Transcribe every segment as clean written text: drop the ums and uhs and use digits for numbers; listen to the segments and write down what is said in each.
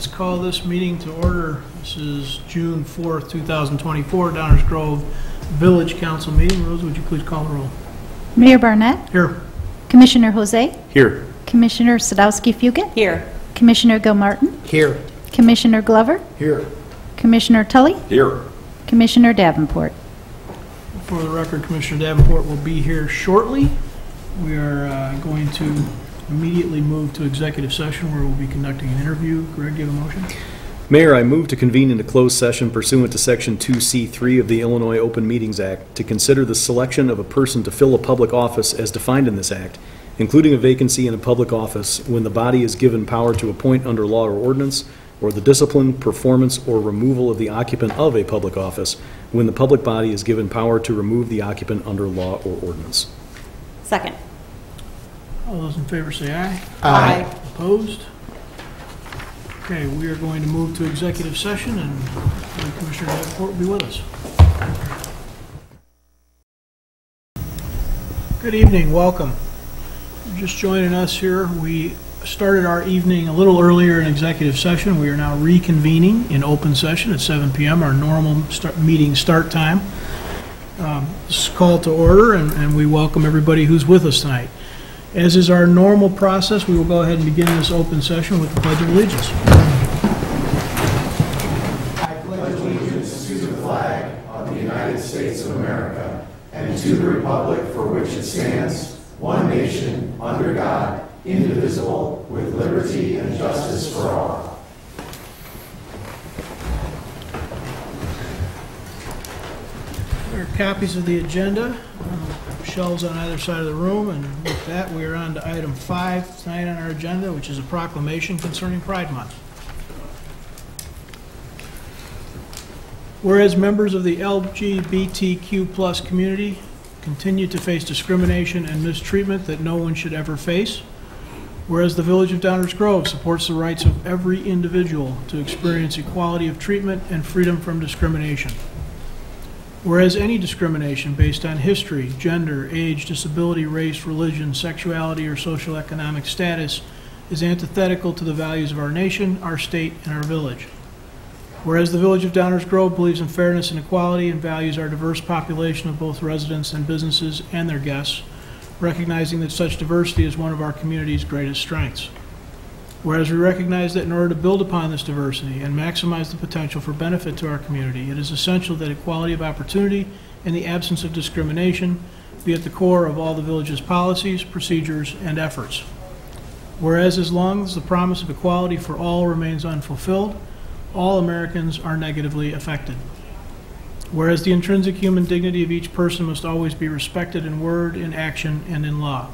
Let's call this meeting to order. This is June 4th, 2024, Downers Grove Village Council meeting. Rose, would you please call the roll? Mayor Barnett. Here. Commissioner Jose. Here. Commissioner Sadowski-Fugit. Here. Commissioner Gilmartin. Here. Commissioner Glover. Here. Commissioner Tully. Here. Commissioner Davenport. For the record, Commissioner Davenport will be here shortly. We are going to immediately move to executive session where we'll be conducting an interview. Greg, do you have a motion? Mayor, I move to convene into closed session pursuant to Section 2C3 of the Illinois Open Meetings Act to consider the selection of a person to fill a public office as defined in this act, including a vacancy in a public office when the body is given power to appoint under law or ordinance, or the discipline, performance, or removal of the occupant of a public office when the public body is given power to remove the occupant under law or ordinance. Second. All those in favor say aye. Aye. Opposed? Okay, we are going to move to executive session, and Commissioner Davenport will be with us. Good evening, welcome. You're just joining us here. We started our evening a little earlier in executive session. We are now reconvening in open session at 7 p.m., our normal meeting start time. This is called to order, and we welcome everybody who's with us tonight. As is our normal process, we will go ahead and begin this open session with the Pledge of Allegiance. I pledge allegiance to the flag of the United States of America and to the republic for which it stands, one nation, under God, indivisible, with liberty and justice for all. There are copies of the agenda, shelves on either side of the room, and with that we are on to item 5 tonight on our agenda, which is a proclamation concerning Pride Month. Whereas members of the LGBTQ+ community continue to face discrimination and mistreatment that no one should ever face, whereas the Village of Downers Grove supports the rights of every individual to experience equality of treatment and freedom from discrimination. Whereas any discrimination based on history, gender, age, disability, race, religion, sexuality, or social economic status is antithetical to the values of our nation, our state, and our village. Whereas the Village of Downers Grove believes in fairness and equality and values our diverse population of both residents and businesses and their guests, recognizing that such diversity is one of our community's greatest strengths. Whereas we recognize that in order to build upon this diversity and maximize the potential for benefit to our community, it is essential that equality of opportunity and the absence of discrimination be at the core of all the village's policies, procedures, and efforts. Whereas as long as the promise of equality for all remains unfulfilled, all Americans are negatively affected. Whereas the intrinsic human dignity of each person must always be respected in word, in action, and in law.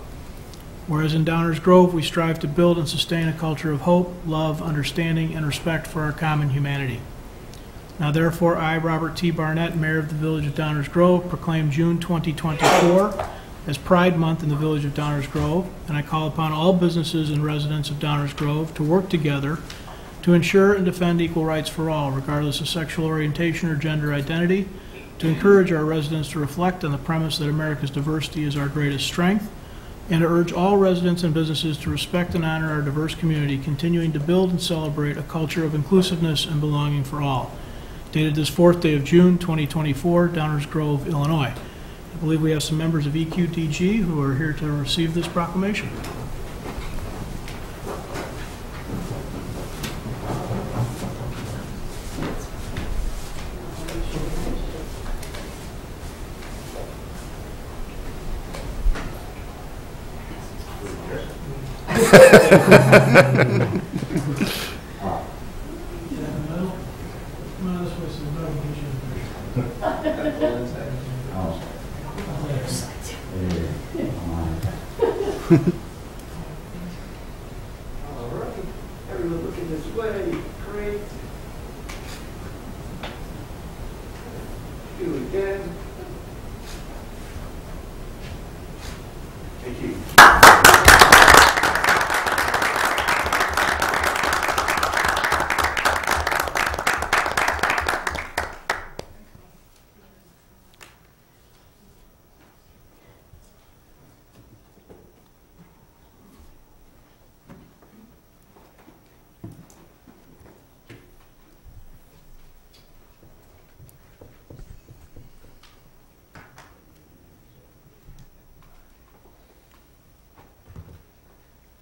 Whereas in Downers Grove, we strive to build and sustain a culture of hope, love, understanding, and respect for our common humanity. Now therefore, I, Robert T. Barnett, Mayor of the Village of Downers Grove, proclaim June 2024 as Pride Month in the Village of Downers Grove, and I call upon all businesses and residents of Downers Grove to work together to ensure and defend equal rights for all, regardless of sexual orientation or gender identity, to encourage our residents to reflect on the premise that America's diversity is our greatest strength, and to urge all residents and businesses to respect and honor our diverse community, continuing to build and celebrate a culture of inclusiveness and belonging for all. Dated this 4th day of June, 2024, Downers Grove, Illinois. I believe we have some members of EQDG who are here to receive this proclamation. All right, everyone looking this way, great. Do it again. Thank you.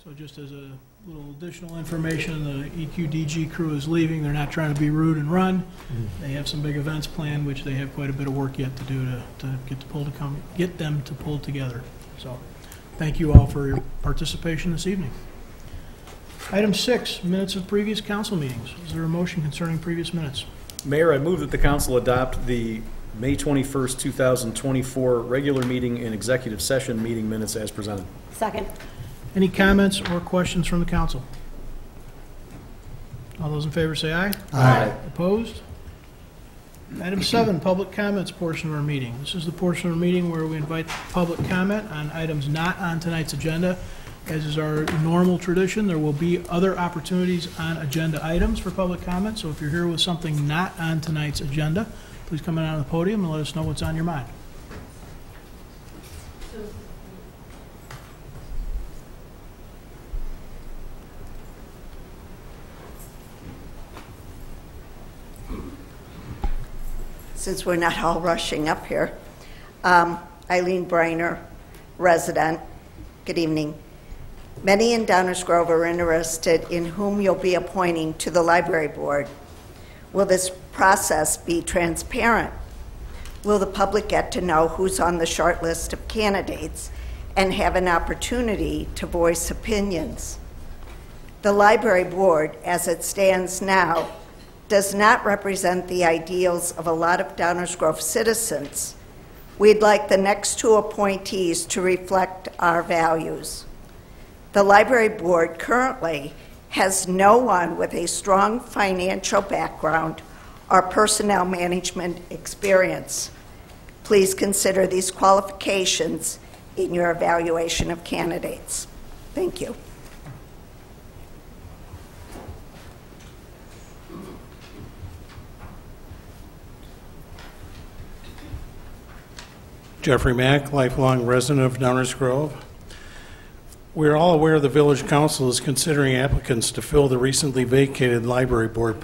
So just as a little additional information, the EQDG crew is leaving. They're not trying to be rude and run. They have some big events planned, which they have quite a bit of work yet to do to get them to pull together. So thank you all for your participation this evening. Item 6, minutes of previous council meetings. Is there a motion concerning previous minutes? Mayor, I move that the council adopt the May 21st, 2024 regular meeting and executive session meeting minutes as presented. Second. Any comments or questions from the council? All those in favor say aye. Aye. Opposed? Item 7, public comments portion of our meeting. This is the portion of our meeting where we invite public comment on items not on tonight's agenda. As is our normal tradition, there will be other opportunities on agenda items for public comment. So if you're here with something not on tonight's agenda, please come in on the podium and let us know what's on your mind. Since we're not all rushing up here. Eileen Briner, resident. Good evening. Many in Downers Grove are interested in whom you'll be appointing to the library board. Will this process be transparent? Will the public get to know who's on the short list of candidates and have an opportunity to voice opinions? The library board, as it stands now, does not represent the ideals of a lot of Downers Grove citizens. We'd like the next 2 appointees to reflect our values. The library board currently has no one with a strong financial background or personnel management experience. Please consider these qualifications in your evaluation of candidates. Thank you. Jeffrey Mack, lifelong resident of Downers Grove. We're all aware the Village Council is considering applicants to fill the recently vacated library board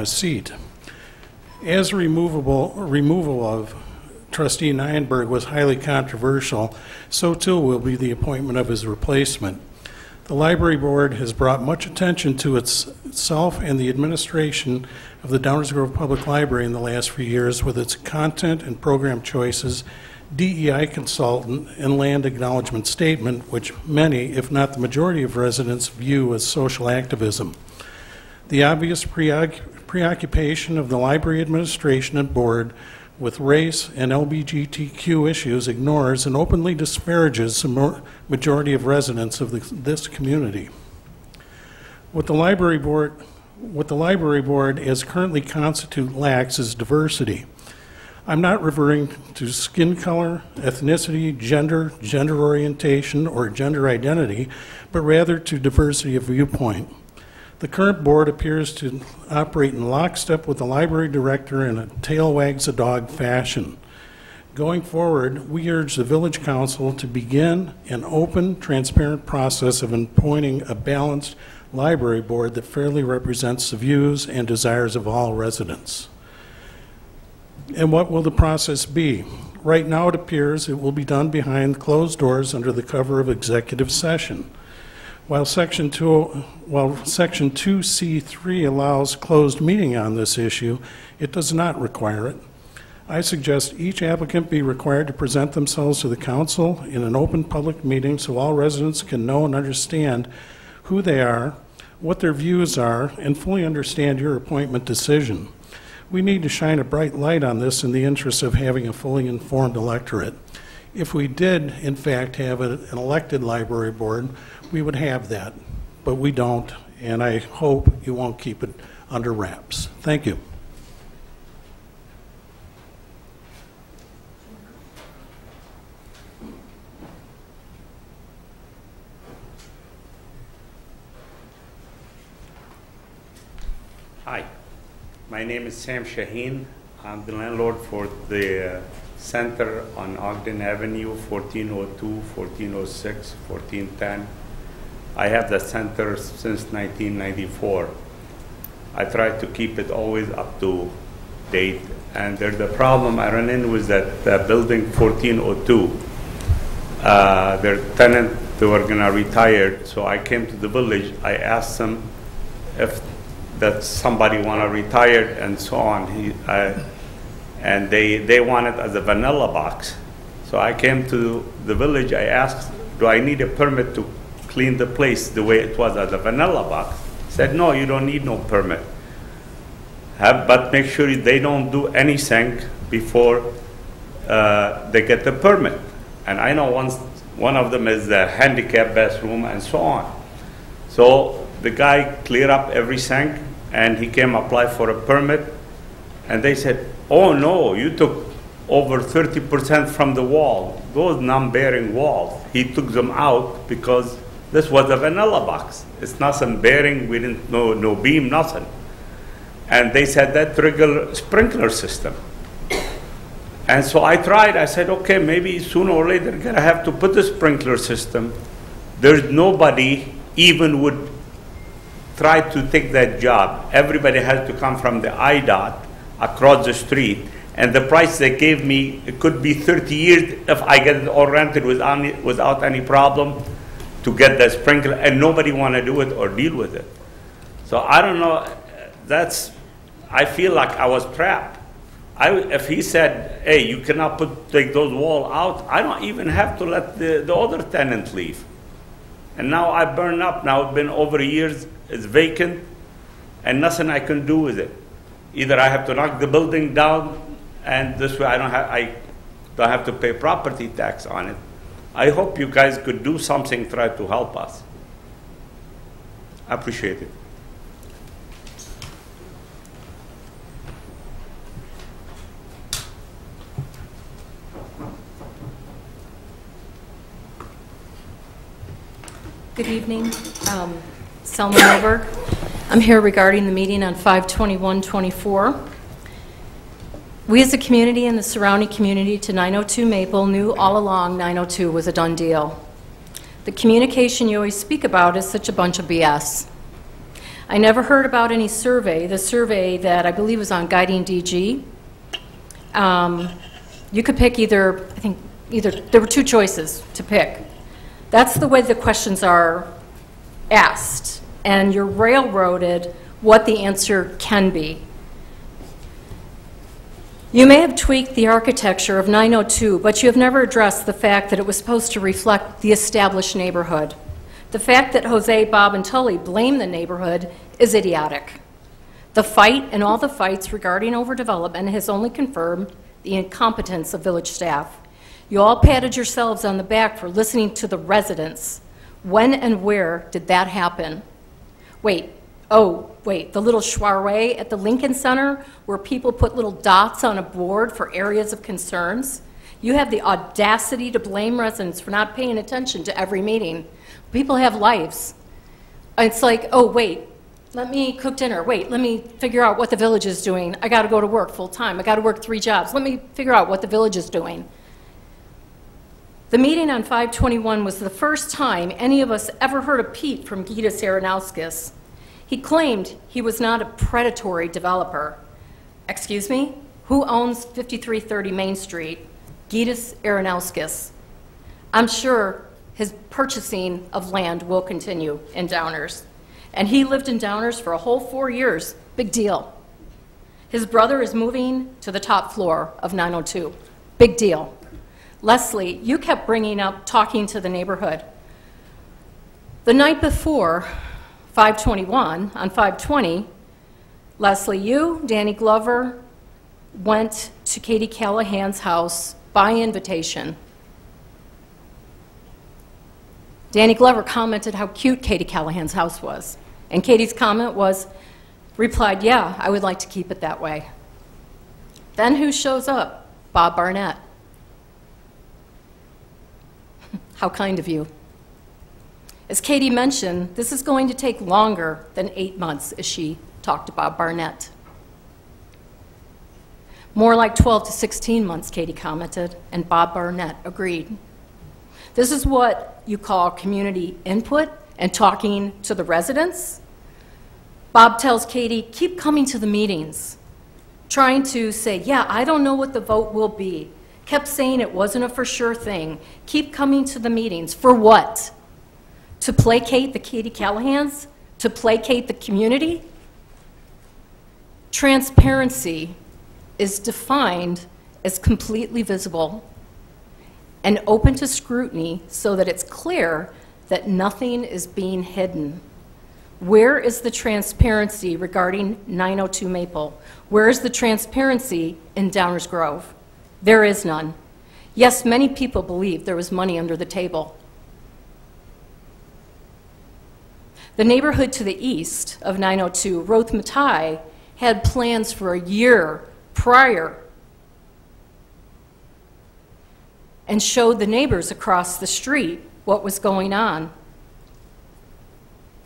seat. As removal of Trustee Nienberg was highly controversial, so too will be the appointment of his replacement. The library board has brought much attention to itself and the administration of the Downers Grove Public Library in the last few years with its content and program choices, DEI consultant, and land acknowledgement statement, which many, if not the majority of residents, view as social activism. The obvious preoccupation of the library administration and board with race and LGBTQ issues ignores and openly disparages the majority of residents of this community. What the library board as currently constituted lacks is diversity. I'm not referring to skin color, ethnicity, gender orientation, or gender identity, but rather to diversity of viewpoint. The current board appears to operate in lockstep with the library director in a tail wags a dog fashion. Going forward, we urge the Village Council to begin an open, transparent process of appointing a balanced library board that fairly represents the views and desires of all residents. And what will the process be? Right now it appears it will be done behind closed doors under the cover of executive session. While Section 2C3 allows closed meeting on this issue, it does not require it. I suggest each applicant be required to present themselves to the council in an open public meeting so all residents can know and understand who they are, what their views are, and fully understand your appointment decision. We need to shine a bright light on this in the interest of having a fully informed electorate. If we did, in fact, have an elected library board, we would have that, but we don't, and I hope you won't keep it under wraps. Thank you. Hi, my name is Sam Shaheen. I'm the landlord for the center on Ogden Avenue, 1402, 1406, 1410. I have the center since 1994. I try to keep it always up to date. And there's the problem I run in with that building 1402. Their tenant they were gonna retire. So I came to the village. I asked them if that somebody wanna retire and so on. And they want it as a vanilla box. So I came to the village. I asked, do I need a permit to clean the place the way it was as a vanilla box? Said, no, you don't need no permit. But make sure they don't do anything before they get the permit. And I know one of them is the handicap bathroom and so on. So the guy cleared up everything and he came apply for a permit, and they said, oh no, you took over 30% from the wall. Those non-bearing walls, he took them out because this was a vanilla box. It's nothing bearing, we didn't know, no beam, nothing. And they said that trigger sprinkler system. And so I tried, I said, okay, maybe sooner or later I'm gonna have to put the sprinkler system. There's nobody even would try to take that job. Everybody has to come from the IDOT across the street. And the price they gave me, it could be 30 years if I get it all rented without any problem to get the sprinkler, and nobody want to do it or deal with it. So I don't know, I feel like I was trapped. If he said, hey, you cannot take those walls out, I don't even have to let the other tenant leave. And now I burn up, now it's been over years, it's vacant, and nothing I can do with it. Either I have to knock the building down, and this way I don't have to pay property tax on it. I hope you guys could do something, try to help us. I appreciate it. Good evening, Selma Milberg. I'm here regarding the meeting on 5/21/24. We as a community and the surrounding community to 902 Maple knew all along 902 was a done deal. The communication you always speak about is such a bunch of BS. I never heard about any survey, the survey that I believe was on Guiding DG. You could pick either, I think, there were two choices to pick. That's the way the questions are asked, and you're railroaded what the answer can be. You may have tweaked the architecture of 902, but you have never addressed the fact that it was supposed to reflect the established neighborhood. The fact that Jose, Bob, and Tully blame the neighborhood is idiotic. The fight and all the fights regarding overdevelopment has only confirmed the incompetence of village staff. You all patted yourselves on the back for listening to the residents. When and where did that happen? Wait, the little soiree at the Lincoln Center where people put little dots on a board for areas of concerns? You have the audacity to blame residents for not paying attention to every meeting. People have lives. It's like, oh, wait, let me cook dinner. Wait, let me figure out what the village is doing. I got to go to work full time. I got to work 3 jobs. Let me figure out what the village is doing. The meeting on 5/21 was the first time any of us ever heard a peep from Gytis Aronauskis. He claimed he was not a predatory developer. Excuse me? Who owns 5330 Main Street? Gytis Aronauskis. I'm sure his purchasing of land will continue in Downers. And he lived in Downers for a whole 4 years. Big deal. His brother is moving to the top floor of 902. Big deal. Leslie, you kept bringing up talking to the neighborhood. The night before 5/21, on 5/20, Leslie, you, Danny Glover, went to Katie Callahan's house by invitation. Danny Glover commented how cute Katie Callahan's house was. And Katie's comment replied, yeah, I would like to keep it that way. Then who shows up? Bob Barnett. How kind of you. As Katie mentioned, this is going to take longer than 8 months as she talked to Bob Barnett. More like 12 to 16 months, Katie commented, and Bob Barnett agreed. This is what you call community input and talking to the residents. Bob tells Katie, keep coming to the meetings, trying to say, yeah, I don't know what the vote will be. Kept saying it wasn't a for sure thing. Keep coming to the meetings. For what? To placate the Katie Callahans? To placate the community? Transparency is defined as completely visible and open to scrutiny so that it's clear that nothing is being hidden. Where is the transparency regarding 902 Maple? Where is the transparency in Downers Grove? There is none. Yes, many people believe there was money under the table. The neighborhood to the east of 902, Roth Matai, had plans for a year prior and showed the neighbors across the street what was going on.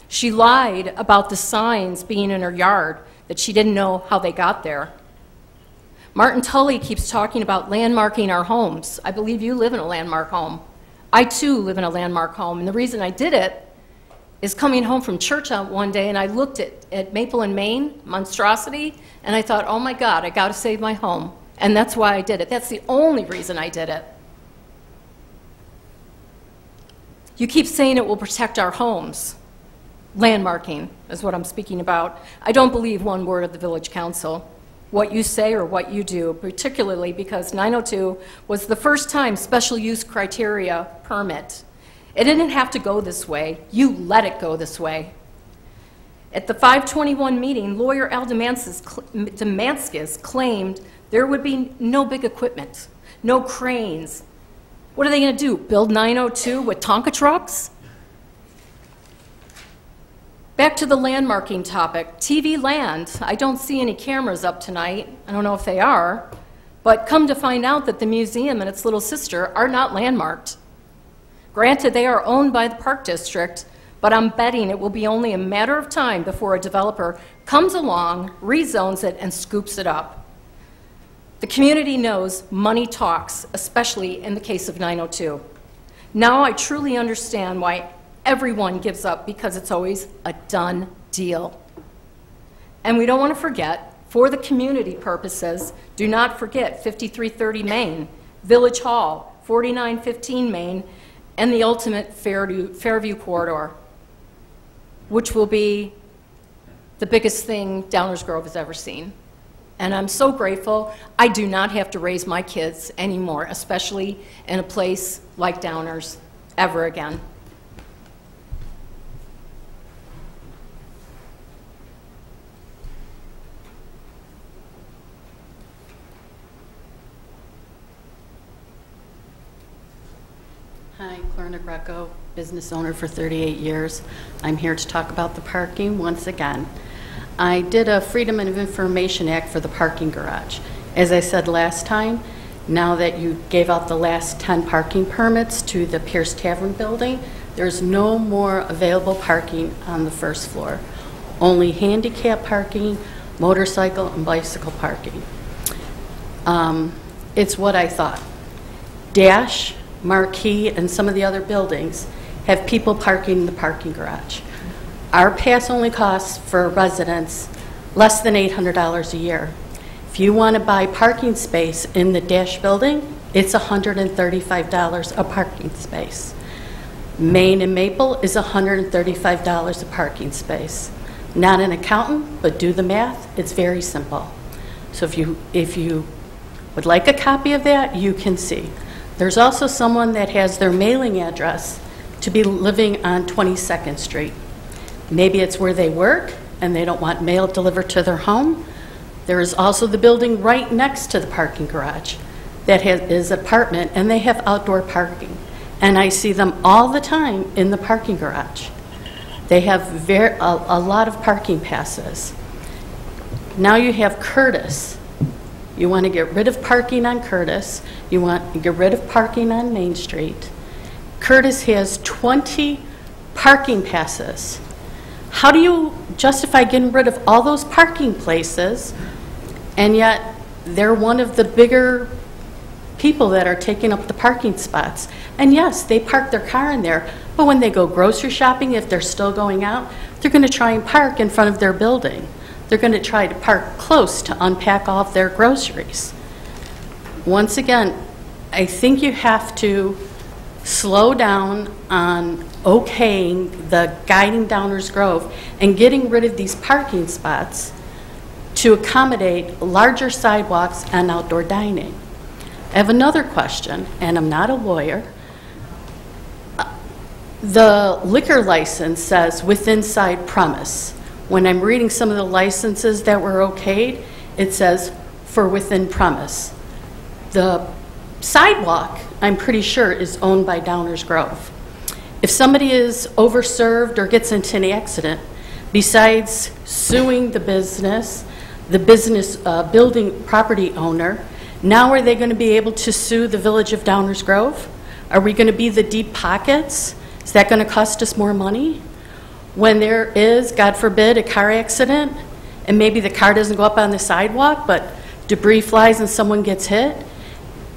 She lied about the signs being in her yard, that she didn't know how they got there. Martin Tully keeps talking about landmarking our homes. I believe you live in a landmark home. I too live in a landmark home, and the reason I did it is coming home from church on one day, and I looked at Maple and Main, monstrosity, and I thought, oh my God, I gotta save my home. And that's why I did it. That's the only reason I did it. You keep saying it will protect our homes. Landmarking is what I'm speaking about. I don't believe one word of the Village Council, what you say or what you do, particularly because 902 was the first time special use criteria permit. It didn't have to go this way. You let it go this way. At the 521 meeting, lawyer Al Damascus claimed there would be no big equipment, no cranes. What are they going to do, build 902 with Tonka trucks? Back to the landmarking topic, TV Land. I don't see any cameras up tonight. I don't know if they are, but come to find out that the museum and its little sister are not landmarked. Granted, they are owned by the Park District, but I'm betting it will be only a matter of time before a developer comes along, rezones it, and scoops it up. The community knows money talks, especially in the case of 902. Now I truly understand why everyone gives up, because it's always a done deal. And we don't want to forget, for the community purposes, do not forget 5330 Main, Village Hall, 4915 Main, and the ultimate Fairview corridor, which will be the biggest thing Downers Grove has ever seen. And I'm so grateful I do not have to raise my kids anymore, especially in a place like Downers, ever again. Hi, Clarna Greco, business owner for 38 years. I'm here to talk about the parking once again. I did a Freedom of Information Act for the parking garage. As I said last time, now that you gave out the last 10 parking permits to the Pierce Tavern building, there's no more available parking on the first floor. Only handicap parking, motorcycle, and bicycle parking. It's what I thought. Dash, Marquee, and some of the other buildings have people parking in the parking garage. Our pass only costs for residents less than $800 a year. If you want to buy parking space in the Dash building, it's $135 a parking space. Main and Maple is $135 a parking space. Not an accountant, but do the math, it's very simple. So if you would like a copy of that, you can see. There's also someone that has their mailing address to be living on 22nd Street. Maybe it's where they work and they don't want mail delivered to their home. There is also the building right next to the parking garage that is an apartment, and they have outdoor parking. And I see them all the time in the parking garage. They have a lot of parking passes. Now you have Curtis. You want to get rid of parking on Curtis. You want to get rid of parking on Main Street. Curtis has 20 parking passes. How do you justify getting rid of all those parking places, and yet they're one of the bigger people that are taking up the parking spots? And yes, they park their car in there, but when they go grocery shopping, if they're still going out, they're going to try and park in front of their building. They're going to try to park close to unpack all of their groceries. Once again, I think you have to slow down on okaying the guiding Downers Grove and getting rid of these parking spots to accommodate larger sidewalks and outdoor dining. I have another question, and I'm not a lawyer. The liquor license says within side premise. When I'm reading some of the licenses that were okayed, it says for within premise. The sidewalk, I'm pretty sure, is owned by Downers Grove. If somebody is overserved or gets into an accident, besides suing the business building property owner, now are they going to be able to sue the Village of Downers Grove? Are we going to be the deep pockets? Is that going to cost us more money? When there is, God forbid, a car accident, and maybe the car doesn't go up on the sidewalk, but debris flies and someone gets hit,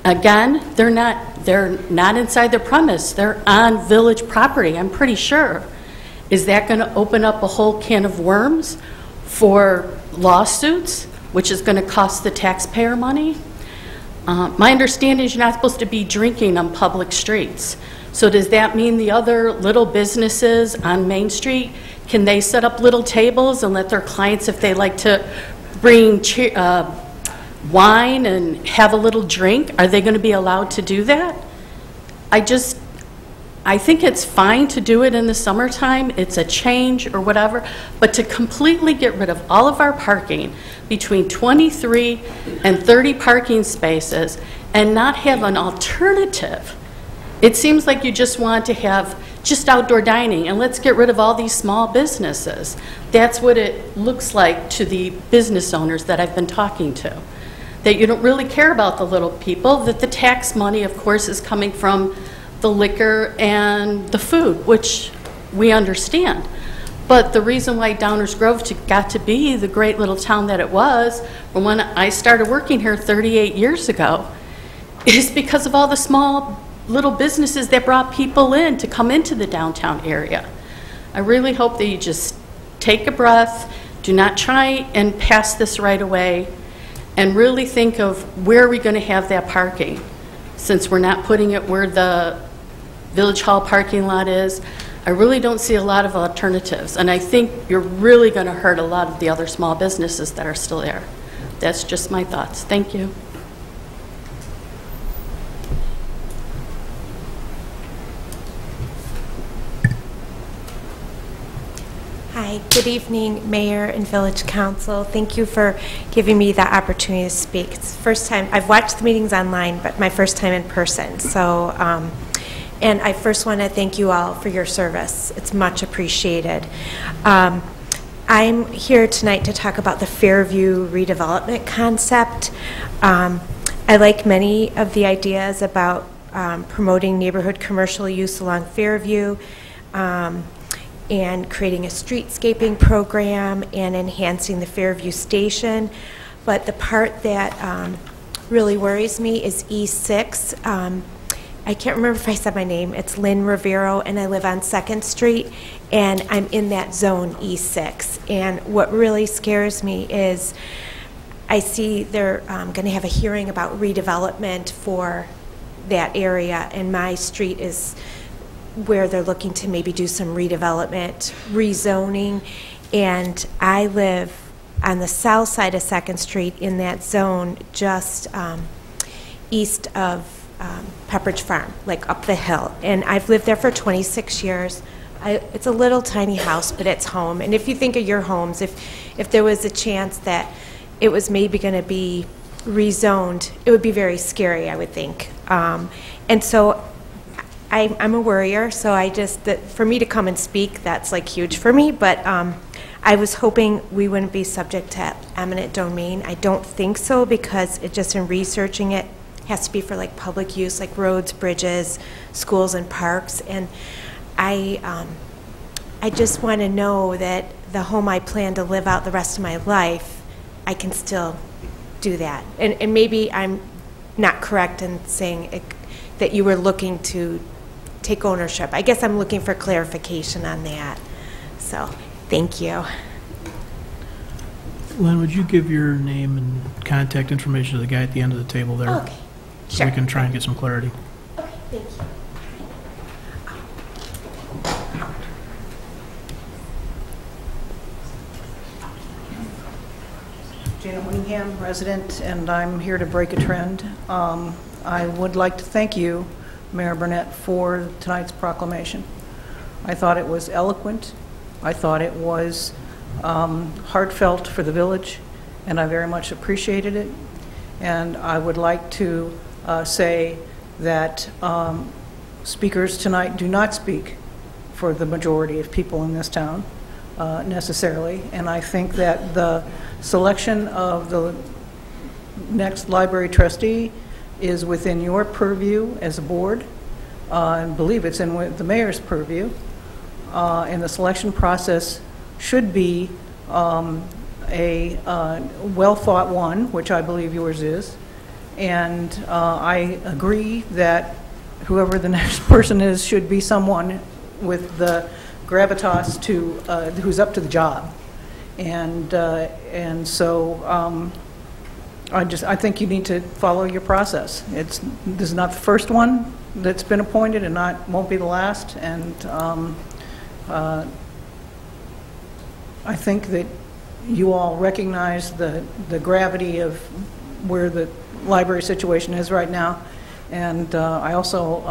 again, they're not inside their premise. They're on village property, I'm pretty sure. Is that going to open up a whole can of worms for lawsuits, which is going to cost the taxpayer money? My understanding is you're not supposed to be drinking on public streets. So does that mean the other little businesses on Main Street, can they set up little tables and let their clients, if they like to bring wine and have a little drink, are they going to be allowed to do that? I think it's fine to do it in the summertime, it's a change or whatever, but to completely get rid of all of our parking between 23 and 30 parking spaces and not have an alternative. It seems like you just want to have just outdoor dining, and let's get rid of all these small businesses. That's what it looks like to the business owners that I've been talking to. That you don't really care about the little people, that the tax money, of course, is coming from the liquor and the food, which we understand. But the reason why Downers Grove got to be the great little town that it was, from when I started working here 38 years ago, is because of all the small little businesses that brought people in to come into the downtown area. I really hope that you just take a breath, do not try and pass this right away, and really think of where are we going to have that parking, since we're not putting it where the Village Hall parking lot is. I really don't see a lot of alternatives, and I think you're really going to hurt a lot of the other small businesses that are still there. That's just my thoughts. Thank you. Hi, good evening, Mayor and Village Council. Thank you for giving me the opportunity to speak. It's the first time, I've watched the meetings online, but my first time in person. So, and I first want to thank you all for your service. It's much appreciated. I'm here tonight to talk about the Fairview redevelopment concept. I like many of the ideas about promoting neighborhood commercial use along Fairview, and creating a streetscaping program and enhancing the Fairview station. But the part that really worries me is E6. I can't remember if I said my name. It's Lynn Rivero, and I live on 2nd Street, and I'm in that zone E6. And what really scares me is I see they're going to have a hearing about redevelopment for that area, and my street is where they're looking to maybe do some redevelopment, rezoning, and I live on the south side of 2nd Street in that zone, just east of Pepperidge Farm, like up the hill. And I've lived there for 26 years. It's a little tiny house, but it's home. And if you think of your homes, if there was a chance that it was maybe going to be rezoned, it would be very scary, I would think. And so I'm a worrier, so for me to come and speak, that's like huge for me, but I was hoping we wouldn't be subject to eminent domain. I don't think so, because it just in researching it has to be for like public use, like roads, bridges, schools, and parks. And I just want to know that the home I plan to live out the rest of my life, I can still do that. And maybe I'm not correct in saying that you were looking to take ownership. I guess I'm looking for clarification on that. So, thank you. Lynn, would you give your name and contact information to the guy at the end of the table there? Okay, so sure. we can try and get some clarity. Okay, thank you. Janet Winningham, resident, and I'm here to break a trend. I would like to thank you, Mayor Burnett, for tonight's proclamation. I thought it was eloquent. I thought it was heartfelt for the village, and I very much appreciated it. And I would like to say that speakers tonight do not speak for the majority of people in this town necessarily. And I think that the selection of the next library trustee is within your purview as a board. I believe it's in the mayor's purview. And the selection process should be a well-thought one, which I believe yours is. And I agree that whoever the next person is should be someone with the gravitas to who's up to the job. And so I think you need to follow your process. This is not the first one that's been appointed, and won't be the last. And I think that you all recognize the gravity of where the library situation is right now. And I also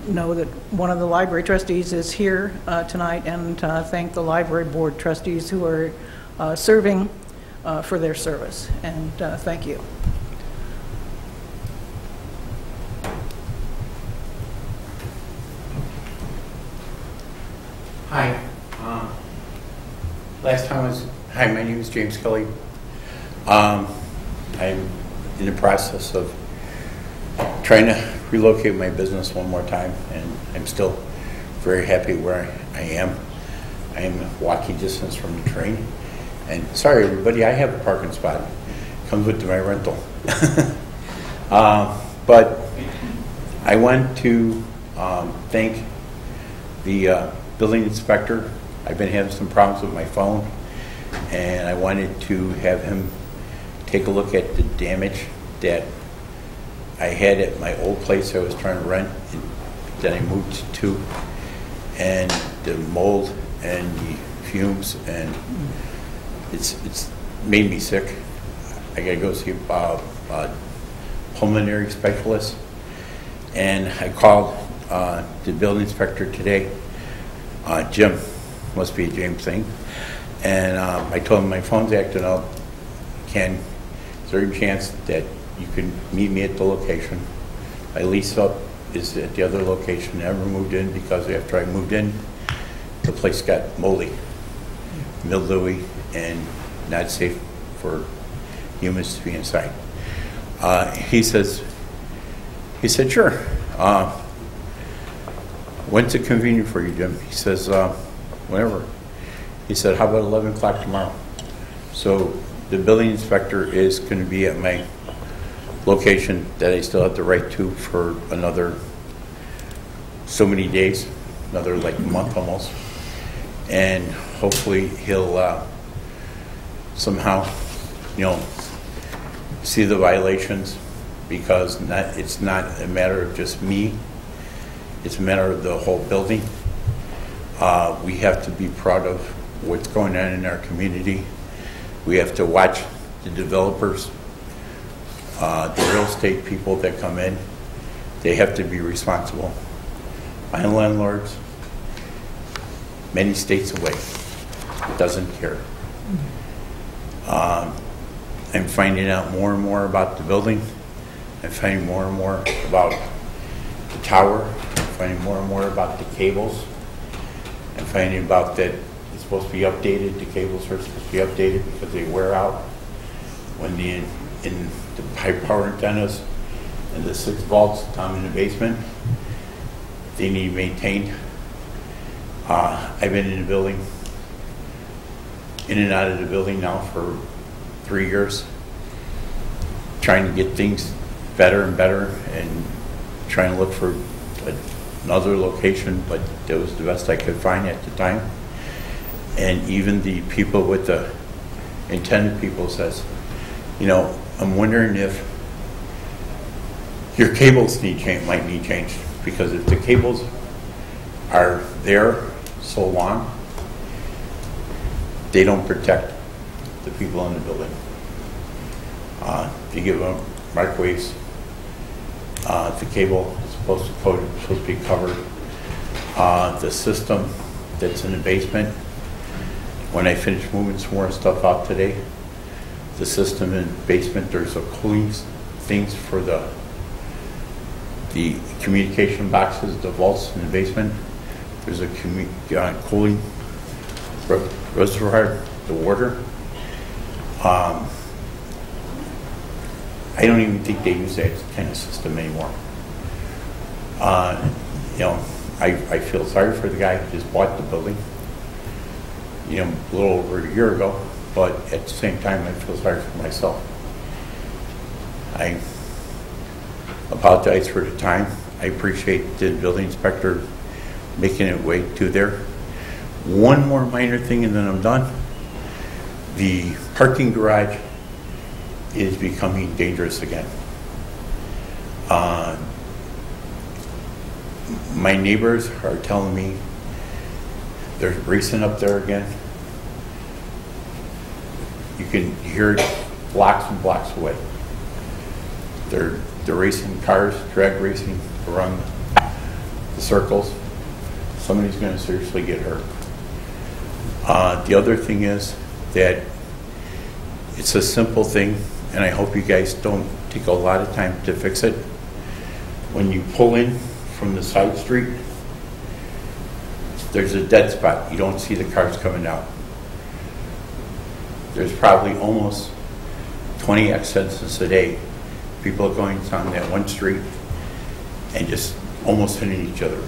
know that one of the library trustees is here tonight, and thank the library board trustees who are serving for their service. And thank you. Hi. Hi, my name is James Kelly. I'm in the process of trying to relocate my business one more time, and I'm still very happy where I am. I am walking distance from the train. And sorry, everybody, I have a parking spot. It comes with my rental. But I want to thank the building inspector. I've been having some problems with my phone, and I wanted to have him take a look at the damage that I had at my old place I was trying to rent, and that I moved to, and the mold and the fumes, and it's made me sick. I gotta go see a pulmonary specialist, and I called the building inspector today. Jim, must be a James thing, and I told him my phone's acting up. Is there any chance that you can meet me at the location? My lease up is at the other location. Never moved in because after I moved in, the place got moldy, mildewy, and not safe for humans to be inside. He said, sure. When's it convenient for you, Jim? He says, whenever. He said, how about 11 o'clock tomorrow? So the building inspector is going to be at my location that I still have the right to for another so many days, another like month almost. And hopefully he'll somehow, see the violations, because it's not a matter of just me. It's a matter of the whole building. We have to be proud of what's going on in our community. We have to watch the developers, the real estate people that come in. They have to be responsible. My landlords, many states away, doesn't care. I'm finding out more and more about the building. I'm finding more and more about the tower. I'm finding more and more about the cables. I'm finding about that it's supposed to be updated. The cables are supposed to be updated because they wear out when in the high power antennas and the 6 volts down in the basement. They need maintained. I've been in the building, in and out of the building now for 3 years, trying to get things better and better, and trying to look for another location, but that was the best I could find at the time. And even the people with the intended people says, I'm wondering if your cables might need changed, because if the cables are there so long, they don't protect the people in the building. to give them microwaves. The cable is supposed to be covered. The system that's in the basement, when I finish moving some more stuff out today, the system in the basement, there's a cooling things for the communication boxes, the vaults in the basement. There's a cooling reservoir, the water. I don't even think they use that kind of system anymore. You know, I feel sorry for the guy who just bought the building, you know, a little over a year ago, but at the same time, I feel sorry for myself. I apologize for the time. I appreciate the building inspector making it way to there. One more minor thing and then I'm done. The parking garage is becoming dangerous again. My neighbors are telling me there's racing up there again. You can hear it blocks and blocks away. They're racing cars, drag racing around the circles. Somebody's going to seriously get hurt. The other thing is that it's a simple thing, and I hope you guys don't take a lot of time to fix it. When you pull in from the side street, there's a dead spot. You don't see the cars coming out. There's probably almost 20 accidents a day. People are going down that one street and just almost hitting each other.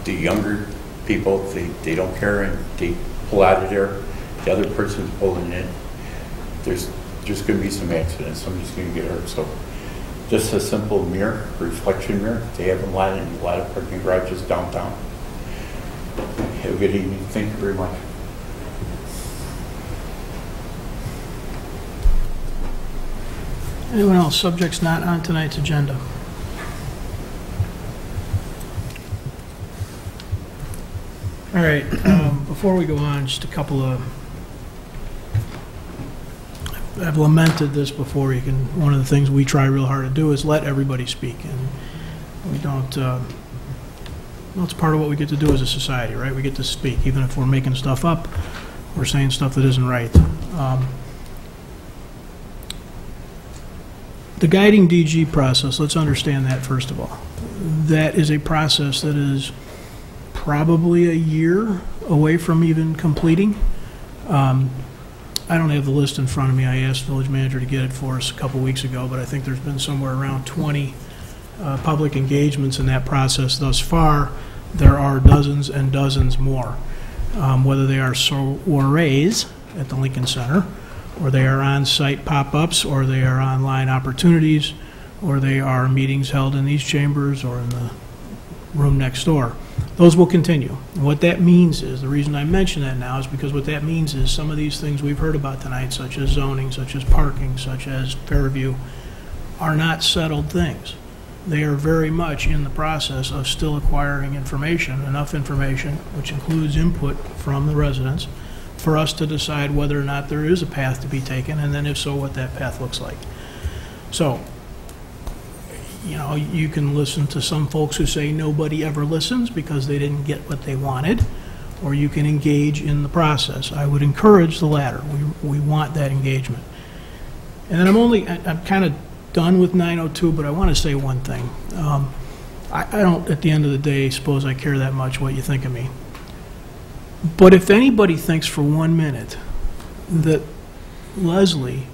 The younger people, they don't care and they pull out of there. The other person's pulling in. There's just going to be some accidents. Somebody's going to get hurt. So just a simple mirror, reflection mirror. They have a lot of parking garages downtown. Have a good evening. Thank you very much. Anyone else? Subjects not on tonight's agenda. All right. Before we go on, just a couple of. I've lamented this before. One of the things we try real hard to do is let everybody speak, and we don't. Well, it's part of what we get to do as a society, right? We get to speak, even if we're making stuff up, we're saying stuff that isn't right. The guiding DG process, let's understand that first of all. That is a process that is probably a year away from even completing. I don't have the list in front of me. I asked village manager to get it for us a couple weeks ago, but I think there's been somewhere around 20 public engagements in that process thus far. There are dozens and dozens more, whether they are soirees at the Lincoln Center, or they are on-site pop-ups, or they are online opportunities, or they are meetings held in these chambers or in the room next door. Those will continue. And what that means is, the reason I mention that now is because what that means is some of these things we've heard about tonight, such as zoning, such as parking, such as Fairview, are not settled things. They are very much in the process of still acquiring information, enough information, which includes input from the residents, for us to decide whether or not there is a path to be taken, and then if so, what that path looks like. So, you know, you can listen to some folks who say nobody ever listens because they didn't get what they wanted, or you can engage in the process. I would encourage the latter. We want that engagement. And then I'm kind of done with 902, but I want to say one thing. I don't, at the end of the day, suppose I care that much what you think of me. But if anybody thinks for 1 minute that Leslie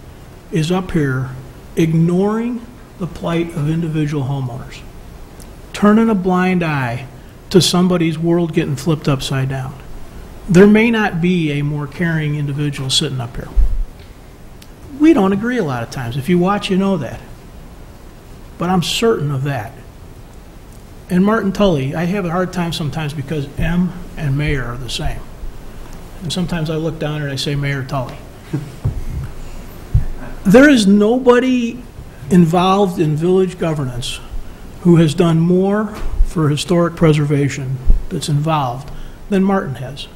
is up here ignoring the plight of individual homeowners, turning a blind eye to somebody's world getting flipped upside down, there may not be a more caring individual sitting up here. We don't agree a lot of times. If you watch, you know that. But I'm certain of that. And Martin Tully, I have a hard time sometimes because M and Mayor are the same. And sometimes I look down and I say Mayor Tully. There is nobody involved in village governance who has done more for historic preservation that's involved than Martin has.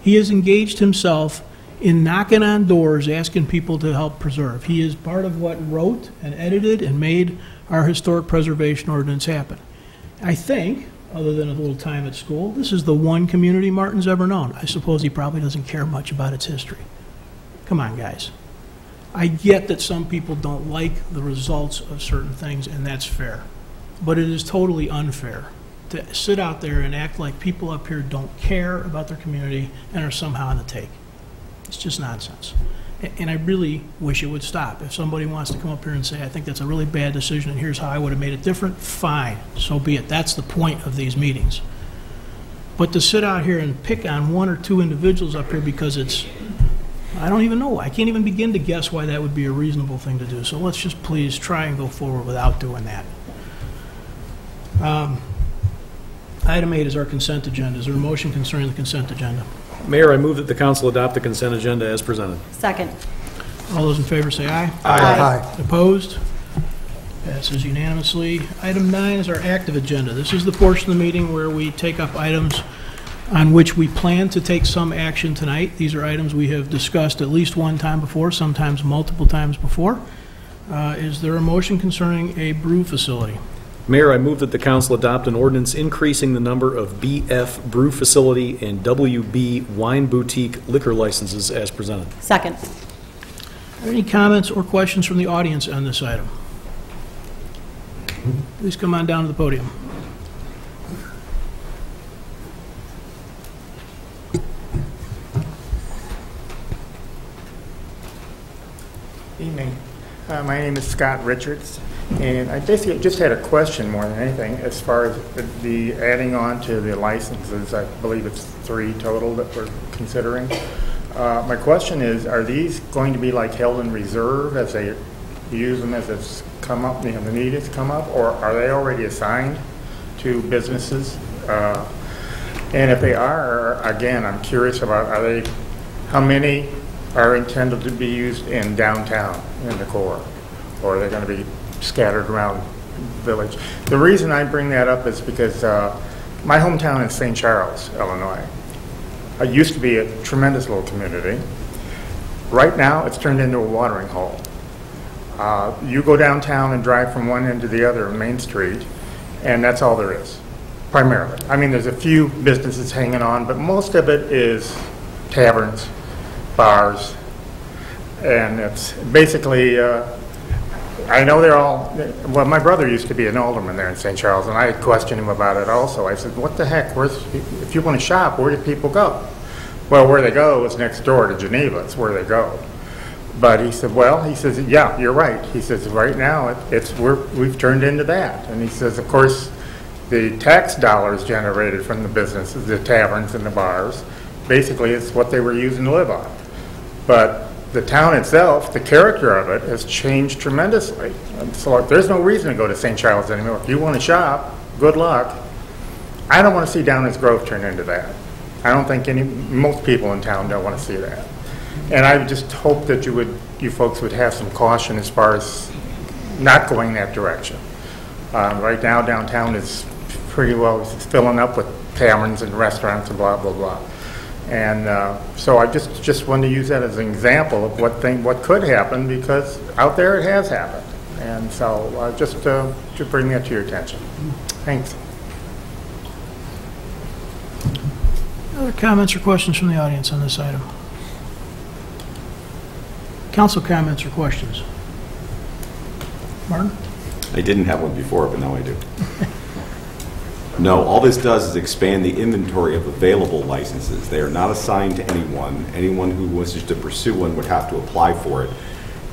He has engaged himself in knocking on doors, asking people to help preserve. He is part of what wrote and edited and made our historic preservation ordinance happen. I think, other than a little time at school, this is the one community Martin's ever known. I suppose he probably doesn't care much about its history. Come on, guys. I get that some people don't like the results of certain things, and that's fair. But it is totally unfair to sit out there and act like people up here don't care about their community and are somehow on the take. It's just nonsense. And I really wish it would stop. If somebody wants to come up here and say, I think that's a really bad decision and here's how I would have made it different, fine, so be it. That's the point of these meetings. But to sit out here and pick on one or two individuals up here because it's, I don't even know. I can't even begin to guess why that would be a reasonable thing to do. So let's just please try and go forward without doing that. Item 8 is our consent agenda. Is there a motion concerning the consent agenda? Mayor, I move that the council adopt the consent agenda as presented. Second. All those in favor say aye. Aye. Opposed? Passes unanimously. Item 9 is our active agenda. This is the portion of the meeting where we take up items on which we plan to take some action tonight. These are items we have discussed at least one time before, sometimes multiple times before. Is there a motion concerning a brew facility? Mayor, I move that the council adopt an ordinance increasing the number of BF Brew Facility and WB Wine Boutique liquor licenses as presented. Second. Are there any comments or questions from the audience on this item? Please come on down to the podium. Evening. My name is Scott Richards, and I basically just had a question more than anything as far as the adding on to the licenses. I believe it's 3 total that we're considering. My question is, are these going to be like held in reserve as they use them as it's come up, the need has come up, or are they already assigned to businesses? And if they are, again, I'm curious about, how many are intended to be used in downtown, in the core, or are they going to be scattered around the village? The reason I bring that up is because my hometown is St. Charles, Illinois. It used to be a tremendous little community. Right now, it's turned into a watering hole. You go downtown and drive from one end to the other on Main Street, and that's all there is, primarily. I mean, there's a few businesses hanging on, but most of it is taverns, bars, and it's basically, I know they're all, well, my brother used to be an alderman there in St. Charles, and I questioned him about it also. I said, what the heck, if you want to shop, where do people go? Well, where they go is next door to Geneva. It's where they go. But he said, well, he says, yeah, you're right. He says, right now, we've turned into that. And he says, of course, the tax dollars generated from the businesses, the taverns and the bars, basically it's what they were using to live on. But the town itself, the character of it, has changed tremendously. And so there's no reason to go to St. Charles anymore. If you want to shop, good luck. I don't want to see Downers Grove turn into that. I don't think most people in town don't want to see that. And I just hope that you folks would have some caution as far as not going that direction. Right now, downtown is pretty well filling up with taverns and restaurants and blah, blah, blah. And so I just wanted to use that as an example of what could happen, because out there it has happened. And so just to bring that to your attention. Thanks. Other comments or questions from the audience on this item? Council comments or questions? Martin? I didn't have one before, but now I do. No, all this does is expand the inventory of available licenses. They are not assigned to anyone. Anyone who wishes to pursue one would have to apply for it,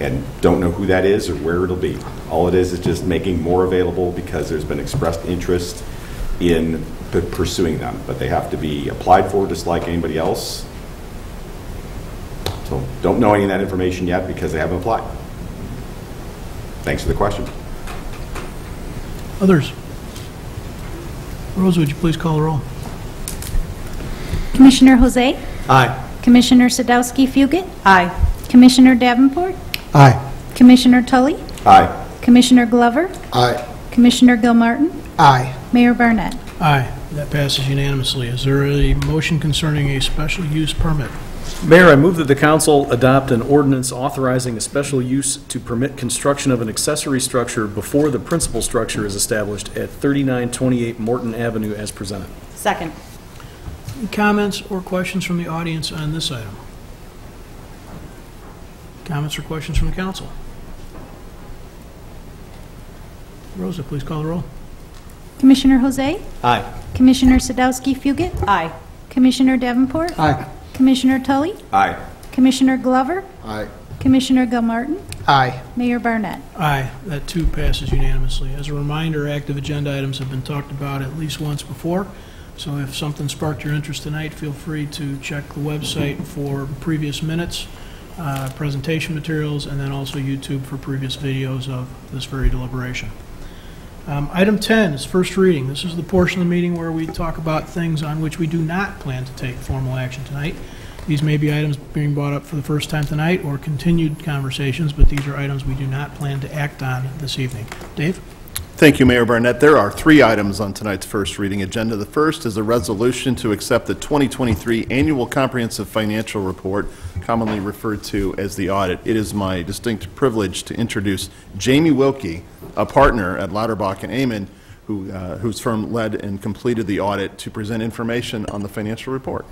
and don't know who that is or where it'll be. All it is just making more available because there's been expressed interest in pursuing them, but they have to be applied for just like anybody else. So don't know any of that information yet because they haven't applied. Thanks for the question. Others? Rose, would you please call the roll? Commissioner Jose? Aye. Commissioner Sadowski-Fugit? Aye. Commissioner Davenport? Aye. Commissioner Tully? Aye. Commissioner Glover? Aye. Commissioner Gilmartin? Aye. Mayor Barnett? Aye. That passes unanimously. Is there a motion concerning a special use permit? Mayor, I move that the council adopt an ordinance authorizing a special use to permit construction of an accessory structure before the principal structure is established at 3928 Morton Avenue as presented. Second. Any comments or questions from the audience on this item? Comments or questions from the council? Rosa, please call the roll. Commissioner Jose? Aye. Commissioner Sadowski-Fugit? Aye. Commissioner Davenport? Aye. Commissioner Tully? Aye. Commissioner Glover? Aye. Commissioner Gilmartin? Aye. Mayor Barnett? Aye. That too passes unanimously. As a reminder, active agenda items have been talked about at least once before, so if something sparked your interest tonight, feel free to check the website for previous minutes, presentation materials, and then also YouTube for previous videos of this very deliberation. Item 10 is first reading. This is the portion of the meeting where we talk about things on which we do not plan to take formal action tonight. These may be items being brought up for the first time tonight or continued conversations, but these are items we do not plan to act on this evening. Dave? Thank you, Mayor Barnett. There are 3 items on tonight's first reading agenda. The first is a resolution to accept the 2023 Annual Comprehensive Financial Report, commonly referred to as the audit. It is my distinct privilege to introduce Jamie Wilkie, a partner at Lauterbach and Amen, whose firm led and completed the audit, to present information on the financial report.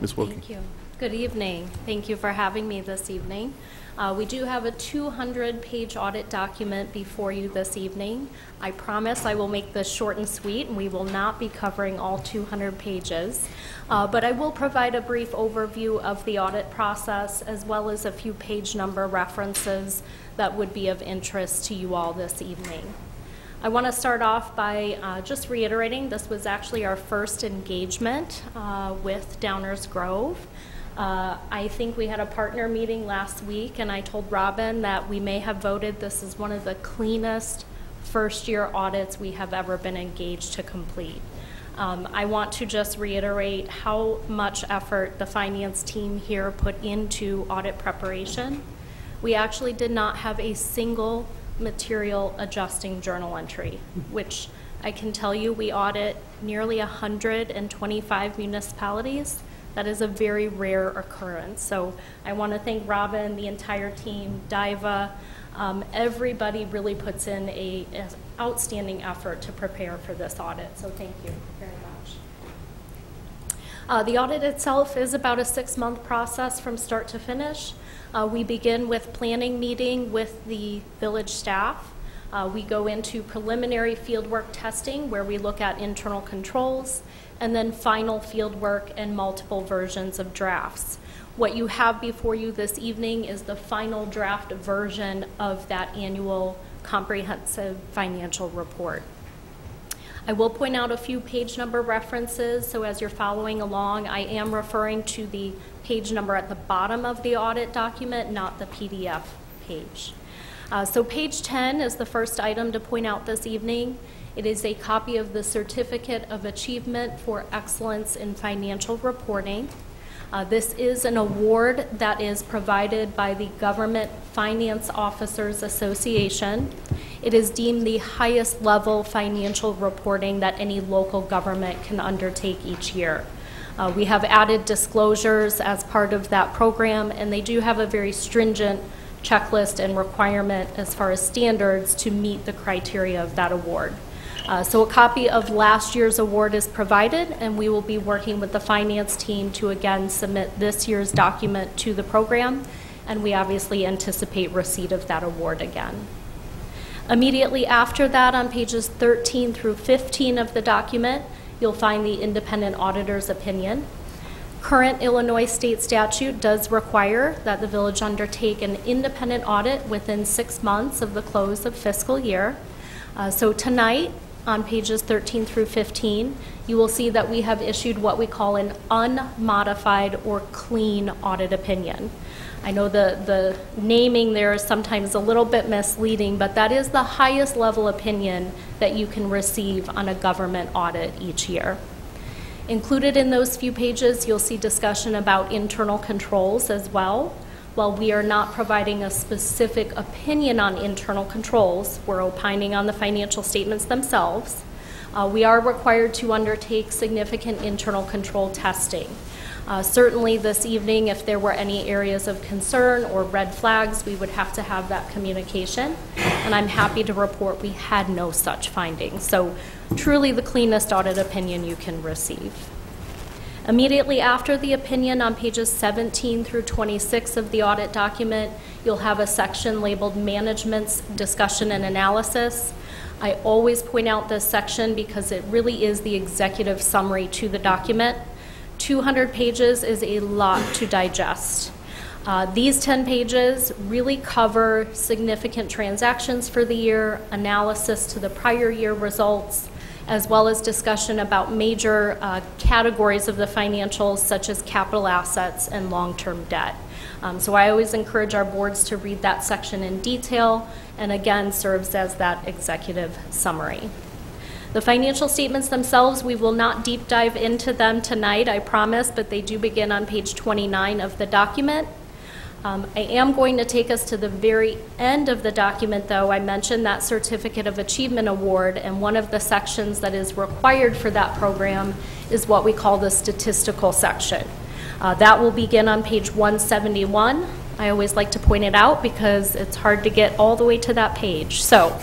Ms. Wilkie. Thank you. Good evening. Thank you for having me this evening. We do have a 200-page audit document before you this evening. I promise I will make this short and sweet, and we will not be covering all 200 pages. But I will provide a brief overview of the audit process, as well as a few page number references that would be of interest to you all this evening. I want to start off by just reiterating this was actually our first engagement with Downers Grove. I think we had a partner meeting last week, and I told Robin that we may have voted this is one of the cleanest first-year audits we have ever been engaged to complete. I want to just reiterate how much effort the finance team here put into audit preparation. We actually did not have a single material adjusting journal entry, which I can tell you we audit nearly 125 municipalities. That is a very rare occurrence. So I want to thank Robin, the entire team, Diva. Everybody really puts in an outstanding effort to prepare for this audit. So thank you very much. The audit itself is about a 6-month process from start to finish. We begin with planning meeting with the village staff. We go into preliminary fieldwork testing where we look at internal controls, and then final field work and multiple versions of drafts. What you have before you this evening is the final draft version of that annual comprehensive financial report. I will point out a few page number references, so as you're following along, I am referring to the page number at the bottom of the audit document, not the PDF page. So page 10 is the first item to point out this evening. It is a copy of the Certificate of Achievement for Excellence in Financial Reporting. This is an award that is provided by the Government Finance Officers Association. It is deemed the highest level financial reporting that any local government can undertake each year. We have added disclosures as part of that program, and they do have a very stringent checklist and requirement as far as standards to meet the criteria of that award. So a copy of last year's award is provided, and we will be working with the finance team to again submit this year's document to the program, and we obviously anticipate receipt of that award again. Immediately after that, on pages 13 through 15 of the document, you'll find the independent auditor's opinion. Current Illinois state statute does require that the village undertake an independent audit within 6 months of the close of fiscal year. So tonight, on pages 13 through 15, you will see that we have issued what we call an unmodified or clean audit opinion. I know the naming there is sometimes a little bit misleading, but that is the highest level opinion that you can receive on a government audit each year. Included in those few pages, you'll see discussion about internal controls as well. While we are not providing a specific opinion on internal controls, we're opining on the financial statements themselves. We are required to undertake significant internal control testing. Certainly this evening, if there were any areas of concern or red flags, we would have to have that communication. And I'm happy to report we had no such findings. So truly the cleanest audit opinion you can receive. Immediately after the opinion, on pages 17 through 26 of the audit document, you'll have a section labeled Management's Discussion and Analysis. I always point out this section because it really is the executive summary to the document. 200 pages is a lot to digest. These 10 pages really cover significant transactions for the year, analysis to the prior year results, as well as discussion about major categories of the financials, such as capital assets and long-term debt. So I always encourage our boards to read that section in detail, and again, serves as that executive summary. The financial statements themselves, we will not deep dive into them tonight, I promise, but they do begin on page 29 of the document. I am going to take us to the very end of the document, though. I mentioned that Certificate of Achievement Award, and one of the sections that is required for that program is what we call the statistical section. That will begin on page 171. I always like to point it out because it's hard to get all the way to that page. So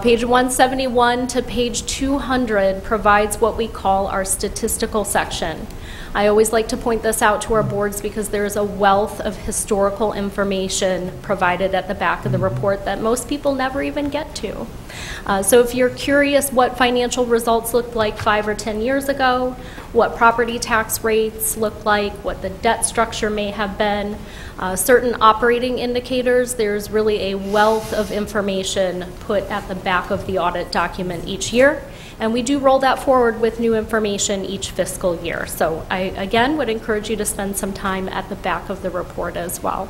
page 171 to page 200 provides what we call our statistical section. I always like to point this out to our boards because there is a wealth of historical information provided at the back of the report that most people never even get to. So if you're curious what financial results looked like 5 or 10 years ago, what property tax rates look like, what the debt structure may have been, certain operating indicators, there's really a wealth of information put at the back of the audit document each year. And we do roll that forward with new information each fiscal year. So I, again, would encourage you to spend some time at the back of the report as well.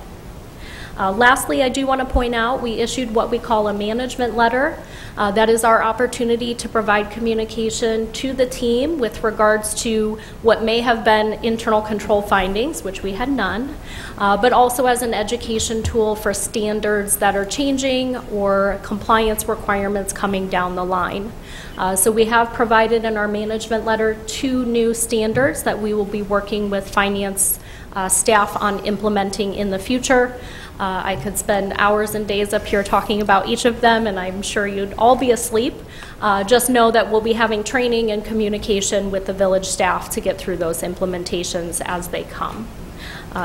Lastly, I do want to point out we issued what we call a management letter. That is our opportunity to provide communication to the team with regards to what may have been internal control findings, which we had none, but also as an education tool for standards that are changing or compliance requirements coming down the line. So we have provided in our management letter 2 new standards that we will be working with finance staff on implementing in the future. I could spend hours and days up here talking about each of them, and I'm sure you'd all be asleep. Just know that we'll be having training and communication with the village staff to get through those implementations as they come.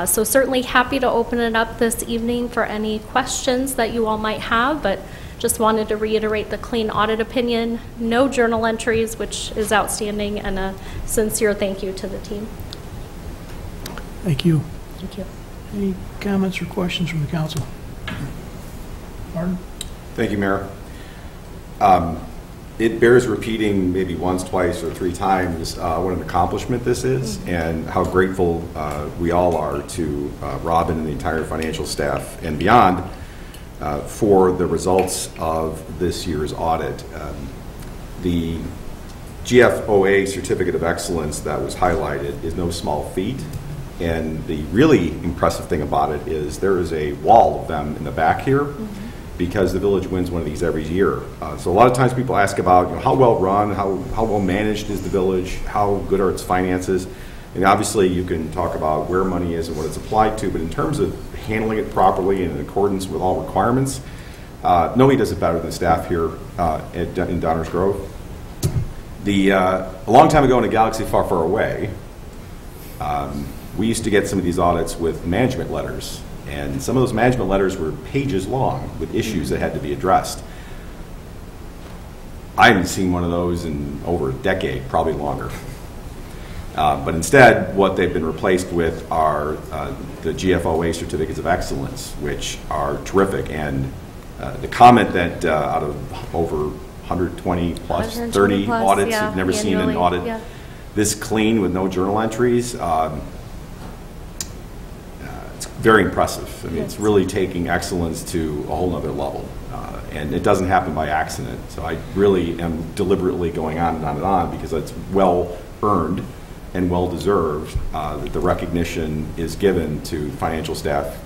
So certainly happy to open it up this evening for any questions that you all might have, but just wanted to reiterate the clean audit opinion, no journal entries, which is outstanding, and a sincere thank you to the team. Thank you. Thank you. Any comments or questions from the council? Martin? Thank you, Mayor. It bears repeating maybe once, twice, or 3 times what an accomplishment this is, and how grateful we all are to Robin and the entire financial staff and beyond for the results of this year's audit. The GFOA Certificate of Excellence that was highlighted is no small feat. And the really impressive thing about it is there is a wall of them in the back here because the village wins one of these every year. So a lot of times people ask about how well run, how well managed is the village, how good are its finances. And obviously you can talk about where money is and what it's applied to, but in terms of handling it properly and in accordance with all requirements, nobody does it better than the staff here in Downers Grove. A long time ago in a galaxy far, far away, we used to get some of these audits with management letters, and some of those management letters were pages long with issues that had to be addressed. I haven't seen one of those in over a decade, probably longer. But instead, what they've been replaced with are the GFOA Certificates of Excellence, which are terrific. And the comment that out of over 120 plus, 30 plus, audits, yeah, you've never seen an audit this clean with no journal entries, it's very impressive. I mean, it's really taking excellence to a whole nother level. And it doesn't happen by accident. So I really am deliberately going on and on and on because it's well earned and well deserved that the recognition is given to financial staff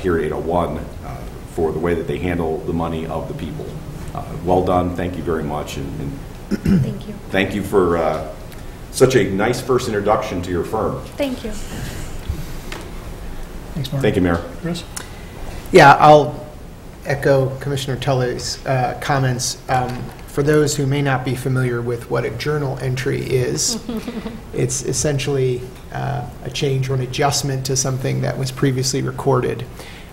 here at 801 for the way that they handle the money of the people. Well done. Thank you very much. And thank you. Thank you for such a nice first introduction to your firm. Thank you. Thanks, Mark. Thank you, Mayor. Chris? Yeah, I'll echo Commissioner Tully's comments. For those who may not be familiar with what a journal entry is, it's essentially a change or an adjustment to something that was previously recorded.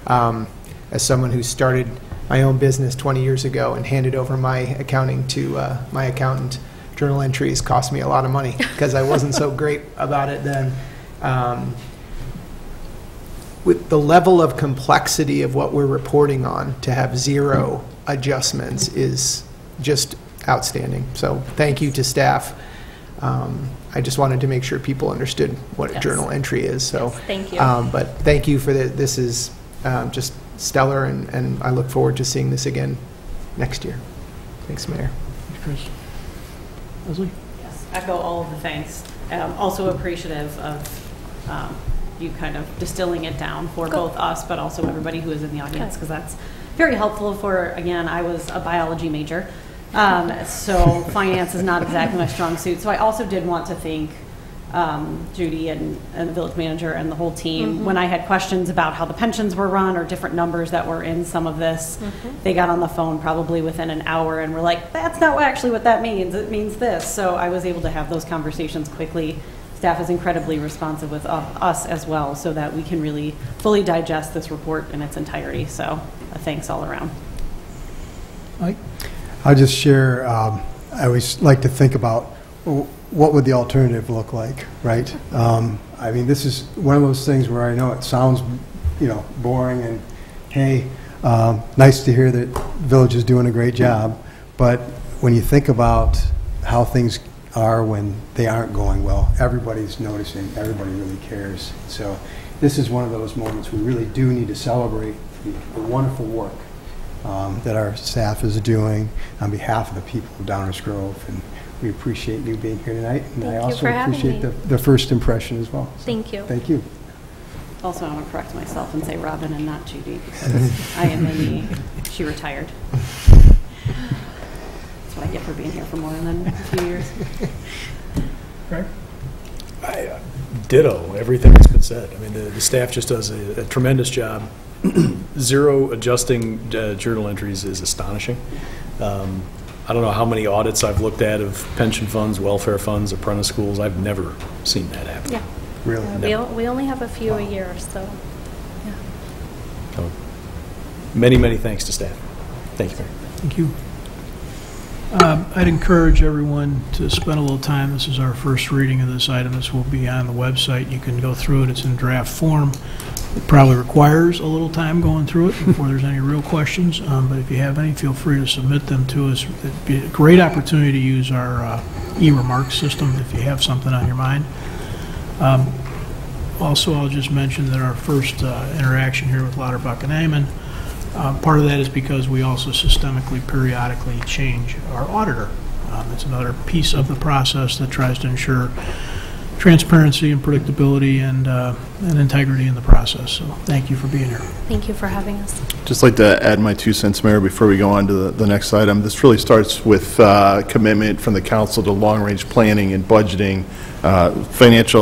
As someone who started my own business 20 years ago and handed over my accounting to my accountant, journal entries cost me a lot of money because I wasn't so great about it then. With the level of complexity of what we're reporting on, to have 0 adjustments is just outstanding. So thank you to staff. I just wanted to make sure people understood what a journal entry is. So yes, thank you. But thank you for that. This is just stellar, and I look forward to seeing this again next year. Thanks, Mayor. Thanks, Chris. Leslie? Yes, echo all of the thanks. Also appreciative of you kind of distilling it down for both us, but also everybody who is in the audience, because that's very helpful for, again, I was a biology major, so finance is not exactly my strong suit. So I also did want to thank Judy and the village manager and the whole team. When I had questions about how the pensions were run or different numbers that were in some of this, they got on the phone probably within an hour and were like, that's not actually what that means. It means this. So I was able to have those conversations quickly. Staff is incredibly responsive with us as well, so that we can really fully digest this report in its entirety. So thanks all around. Mike? I'll just share, I always like to think about what would the alternative look like, right? I mean, this is one of those things where I know it sounds, boring and, hey, nice to hear that Village is doing a great job, but when you think about how things are when they aren't going well, everybody's noticing, everybody really cares. So this is one of those moments we really do need to celebrate the wonderful work that our staff is doing on behalf of the people of Downers Grove, and we appreciate you being here tonight, and I also appreciate the first impression as well. So, thank you. Thank you. Also, I want to correct myself and say Robin and not Judy, because I am Amy. She retired. That's what I get for being here for more than a few years. Right. Ditto everything that's been said. I mean, the staff just does a tremendous job. 0 adjusting journal entries is astonishing. I don't know how many audits I've looked at of pension funds, welfare funds, apprentice schools. I've never seen that happen. Yeah. Really? We only have a few a year, so yeah. So, many, many thanks to staff. Thank you. Thank you. I'd encourage everyone to spend a little time. This is our first reading of this item. This will be on the website. You can go through it. It's in draft form. It probably requires a little time going through it before there's any real questions, but if you have any, feel free to submit them to us. It'd be a great opportunity to use our e-remarks system if you have something on your mind. Also, I'll just mention that our first interaction here with Lauterbach and Amon, part of that is because we also systemically, periodically change our auditor. It's another piece of the process that tries to ensure transparency and predictability and integrity in the process. So thank you for being here. Thank you for having us. Just like to add my 2 cents, Mayor, before we go on to the next item. This really starts with commitment from the council to long-range planning and budgeting.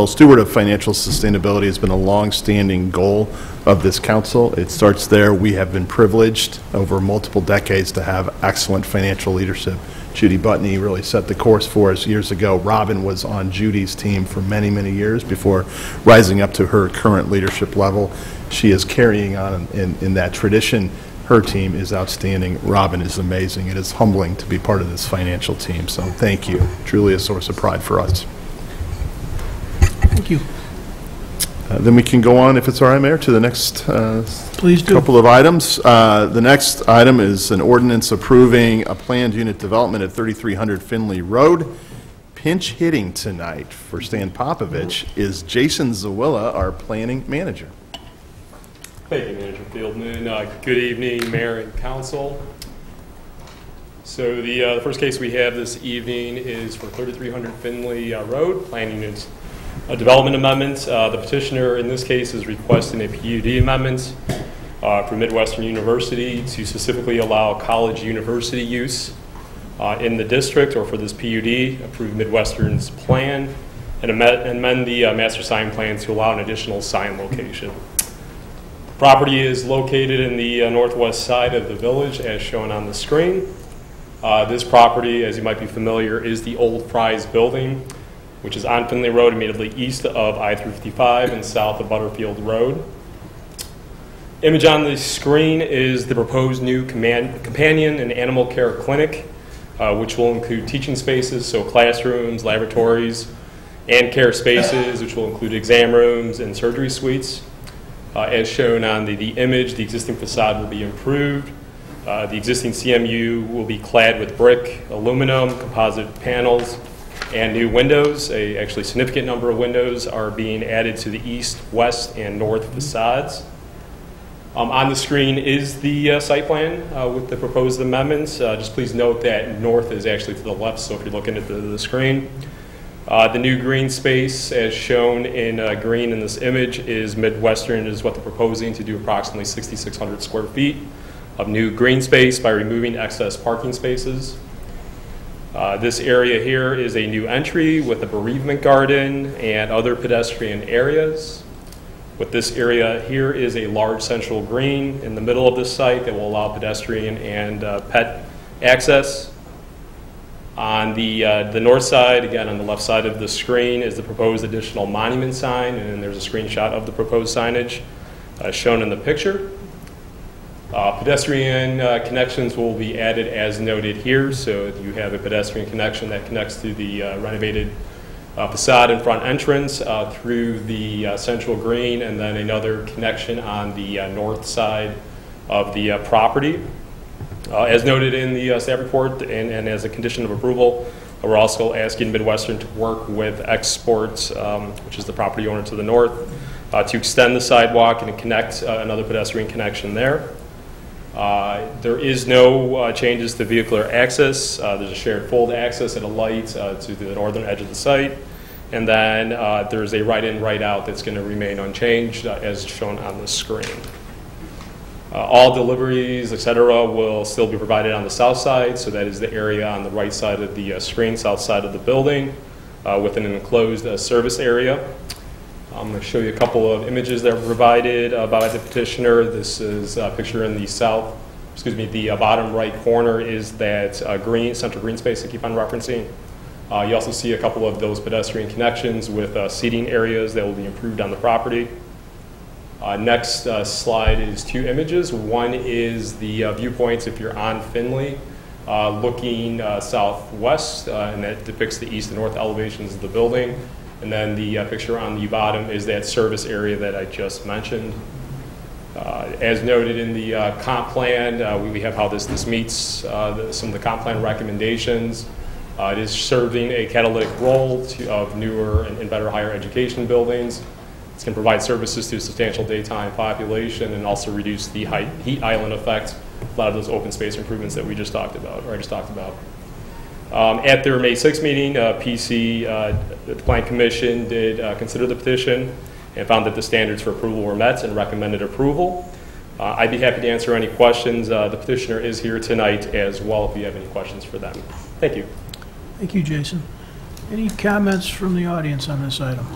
Steward of financial sustainability has been a long-standing goal of this council. It starts there. We have been privileged over multiple decades to have excellent financial leadership. Judy Butney really set the course for us years ago. Robin was on Judy's team for many, many years before rising up to her current leadership level. She is carrying on in that tradition. Her team is outstanding. Robin is amazing. It is humbling to be part of this financial team. So thank you. Truly a source of pride for us. Thank you. Then we can go on, if it's all right, Mayor, to the next Please do. couple of items. The next item is an ordinance approving a planned unit development at 3300 Finley Road. Pinch hitting tonight for Stan Popovich is Jason Zawilla, our planning manager. Thank you, Manager Fieldman. Good evening, Mayor and Council. So the first case we have this evening is for 3300 Finley Road, planning unit development amendment. The petitioner in this case is requesting a PUD amendment for Midwestern University to specifically allow college university use in the district, or for this PUD, approve Midwestern's plan and amend the master sign plan to allow an additional sign location. Property is located in the northwest side of the village, as shown on the screen. This property, as you might be familiar, is the old Fry's building, which is on Finley Road, immediately east of I-355 and south of Butterfield Road. Image on the screen is the proposed new companion and animal care clinic, which will include teaching spaces, so classrooms, laboratories, and care spaces, which will include exam rooms and surgery suites. As shown on the image, the existing facade will be improved. The existing CMU will be clad with brick, aluminum, composite panels, and new windows. Actually, a significant number of windows are being added to the east, west, and north facades. On the screen is the site plan with the proposed amendments. Just please note that north is actually to the left, so if you're looking at the screen. The new green space, as shown in green in this image, is Midwestern, is what they're proposing to do approximately 6,600 square feet of new green space by removing excess parking spaces. This area here is a new entry with a bereavement garden and other pedestrian areas. With this area here is a large central green in the middle of this site that will allow pedestrian and pet access. On the north side, again on the left side of the screen, is the proposed additional monument sign, and there's a screenshot of the proposed signage shown in the picture. Pedestrian connections will be added as noted here, so you have a pedestrian connection that connects to the renovated facade and front entrance through the central green, and then another connection on the north side of the property. As noted in the staff report and as a condition of approval, we're also asking Midwestern to work with Exports, which is the property owner to the north, to extend the sidewalk and connect another pedestrian connection there. There is no changes to vehicular access. There's a shared fold access at a light to the northern edge of the site. And then there's a right-in, right-out that's going to remain unchanged as shown on the screen. All deliveries, etc., will still be provided on the south side, so that is the area on the right side of the screen, south side of the building, within an enclosed service area. I'm going to show you a couple of images that were provided by the petitioner. This is a picture in the bottom right corner is that central green space I keep on referencing. You also see a couple of those pedestrian connections with seating areas that will be improved on the property. Next slide is two images. One is the viewpoints if you're on Finley, looking southwest, and that depicts the east and north elevations of the building. And then the picture on the bottom is that service area that I just mentioned. As noted in the comp plan, we have how this meets some of the comp plan recommendations. It is serving a catalytic role of newer and better higher education buildings. It's going to provide services to a substantial daytime population and also reduce the heat island effect, a lot of those open space improvements that we just talked about, or I just talked about. At their May 6th meeting, the Plan Commission did consider the petition and found that the standards for approval were met and recommended approval. I'd be happy to answer any questions. The petitioner is here tonight as well if you have any questions for them. Thank you. Thank you, Jason. Any comments from the audience on this item?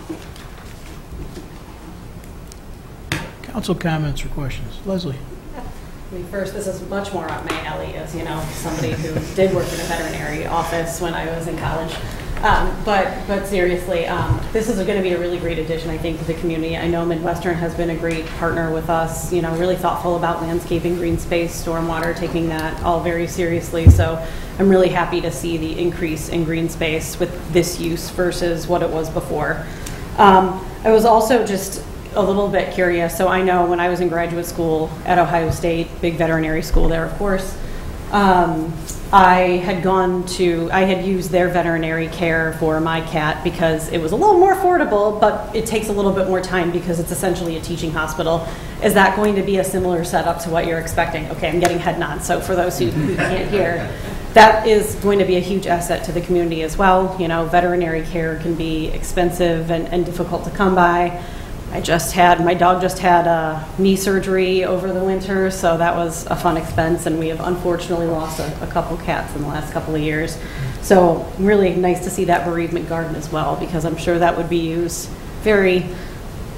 Council comments or questions? Leslie. I mean, first, this is much more up my alley, as you know, somebody who did work in a veterinary office when I was in college. But seriously, this is going to be a really great addition, I think, to the community. I know Midwestern has been a great partner with us, you know, really thoughtful about landscaping, green space, stormwater, taking that all very seriously. So I'm really happy to see the increase in green space with this use versus what it was before. I was also just a little bit curious. So I know when I was in graduate school at Ohio State, big veterinary school there, of course, I had used their veterinary care for my cat because it was a little more affordable, but it takes a little bit more time because it's essentially a teaching hospital. Is that going to be a similar setup to what you're expecting? Okay, I'm getting head nods, so for those who can't hear, that is going to be a huge asset to the community as well. You know, veterinary care can be expensive and difficult to come by. My dog just had knee surgery over the winter, so that was a fun expense, and we have unfortunately lost a couple cats in the last couple of years. So really nice to see that bereavement garden as well, because I'm sure that would be used very,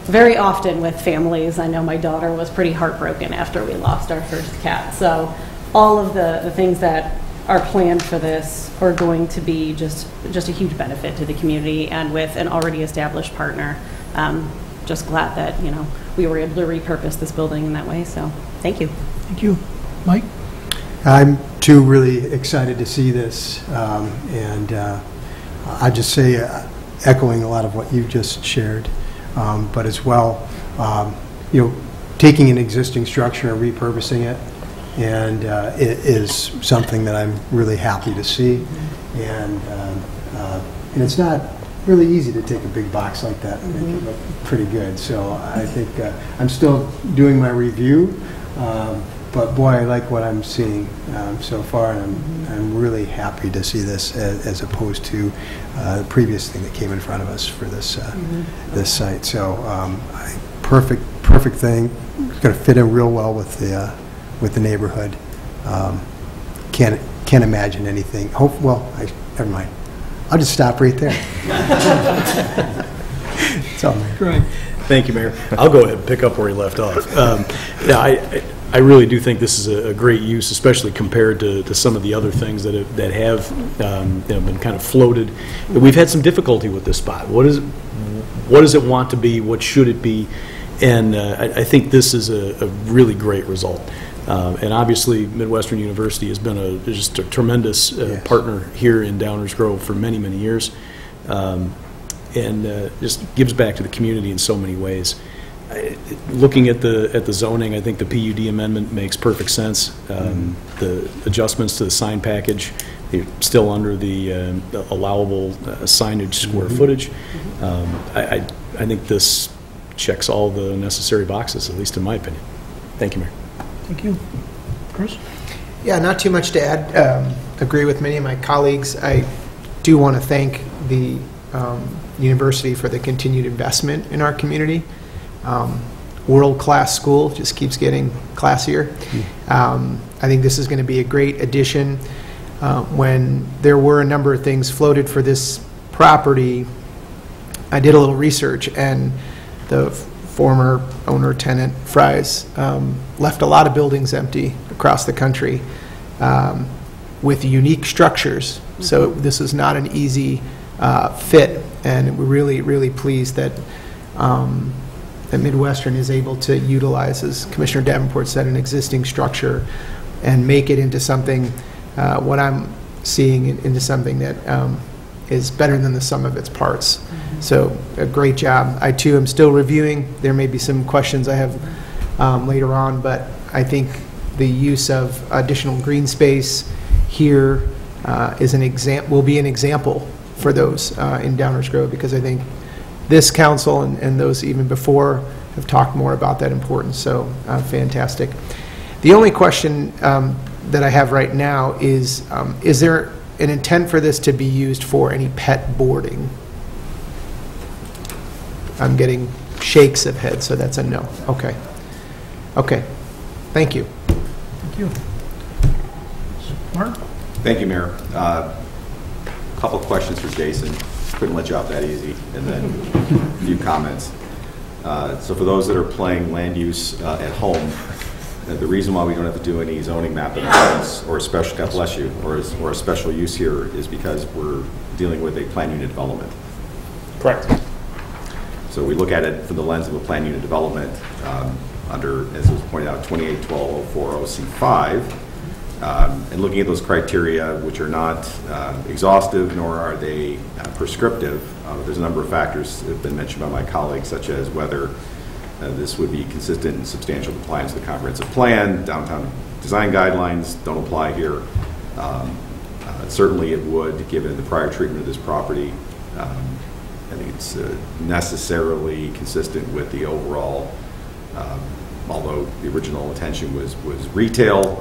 very often with families. I know my daughter was pretty heartbroken after we lost our first cat. So all of the things that are planned for this are going to be just a huge benefit to the community, and with an already established partner. Just glad that, you know, we were able to repurpose this building in that way. So thank you. Thank you. Mike? I'm too really excited to see this, and I just say, echoing a lot of what you just shared, but as well, you know, taking an existing structure and repurposing it, and it is something that I'm really happy to see, and it's not really easy to take a big box like that and make it look pretty good. So I think I'm still doing my review. But boy, I like what I'm seeing so far, and I'm really happy to see this as opposed to the previous thing that came in front of us for this this site. So perfect thing. It's going to fit in real well with the neighborhood. Can't imagine anything. Never mind. I'll just stop right there. It's all Mayor. Great. Thank you, Mayor. I'll go ahead and pick up where he left off. I really do think this is a great use, especially compared to some of the other things that have been kind of floated. We've had some difficulty with this spot. What does it want to be? What should it be? And I think this is a really great result. And obviously, Midwestern University has been just a tremendous partner here in Downers Grove for many, many years, and just gives back to the community in so many ways. Looking at the zoning, I think the PUD amendment makes perfect sense. The adjustments to the sign package, they're still under the allowable signage square footage. I think this checks all the necessary boxes, at least in my opinion. Thank you, Mayor. Thank you. Chris? Yeah, not too much to add. Agree with many of my colleagues. I do want to thank the university for the continued investment in our community. World-class school, just keeps getting classier. I think this is going to be a great addition. When there were a number of things floated for this property, I did a little research, and the former owner-tenant, Fry's, left a lot of buildings empty across the country with unique structures. So this is not an easy fit, and we're really, really pleased that that Midwestern is able to utilize, as Commissioner Davenport said, an existing structure and make it into something, what I'm seeing into something that is better than the sum of its parts. So a great job. I too am still reviewing. There may be some questions I have later on, but I think the use of additional green space here will be an example for those in Downers Grove, because I think this council and those even before have talked more about that importance. So fantastic. The only question that I have right now is there an intent for this to be used for any pet boarding? I'm getting shakes of head, so that's a no. Okay. Okay. Thank you. Thank you. Mark? Thank you, Mayor. A couple of questions for Jason. Couldn't let you off that easy. And then a few comments. So for those that are playing land use at home, the reason why we don't have to do any zoning map amendments or a special, God bless you, or a special use here is because we're dealing with a plan unit development. Correct. So we look at it from the lens of a plan unit development under, as was pointed out, 2812.040C5, and looking at those criteria, which are not exhaustive nor are they prescriptive. There's a number of factors that have been mentioned by my colleagues, such as whether this would be consistent and substantial compliance with the comprehensive plan. Downtown design guidelines don't apply here. Certainly it would, given the prior treatment of this property. I think it's necessarily consistent with the overall, although the original intention was retail,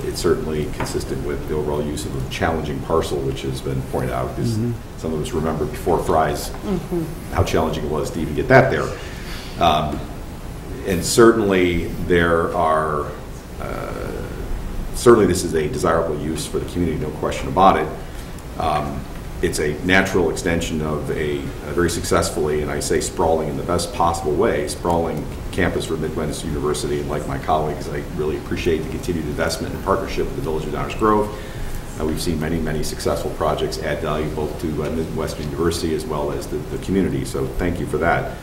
it's certainly consistent with the overall use of a challenging parcel, which has been pointed out, because some of us remember before Fry's how challenging it was to even get that there. And certainly there are, certainly this is a desirable use for the community, no question about it. It's a natural extension of a very successfully, and I say sprawling in the best possible way, sprawling campus for Midwest University. And like my colleagues, I really appreciate the continued investment and partnership with the Village of Downers Grove. We've seen many, many successful projects add value both to Midwestern University as well as the community, so thank you for that.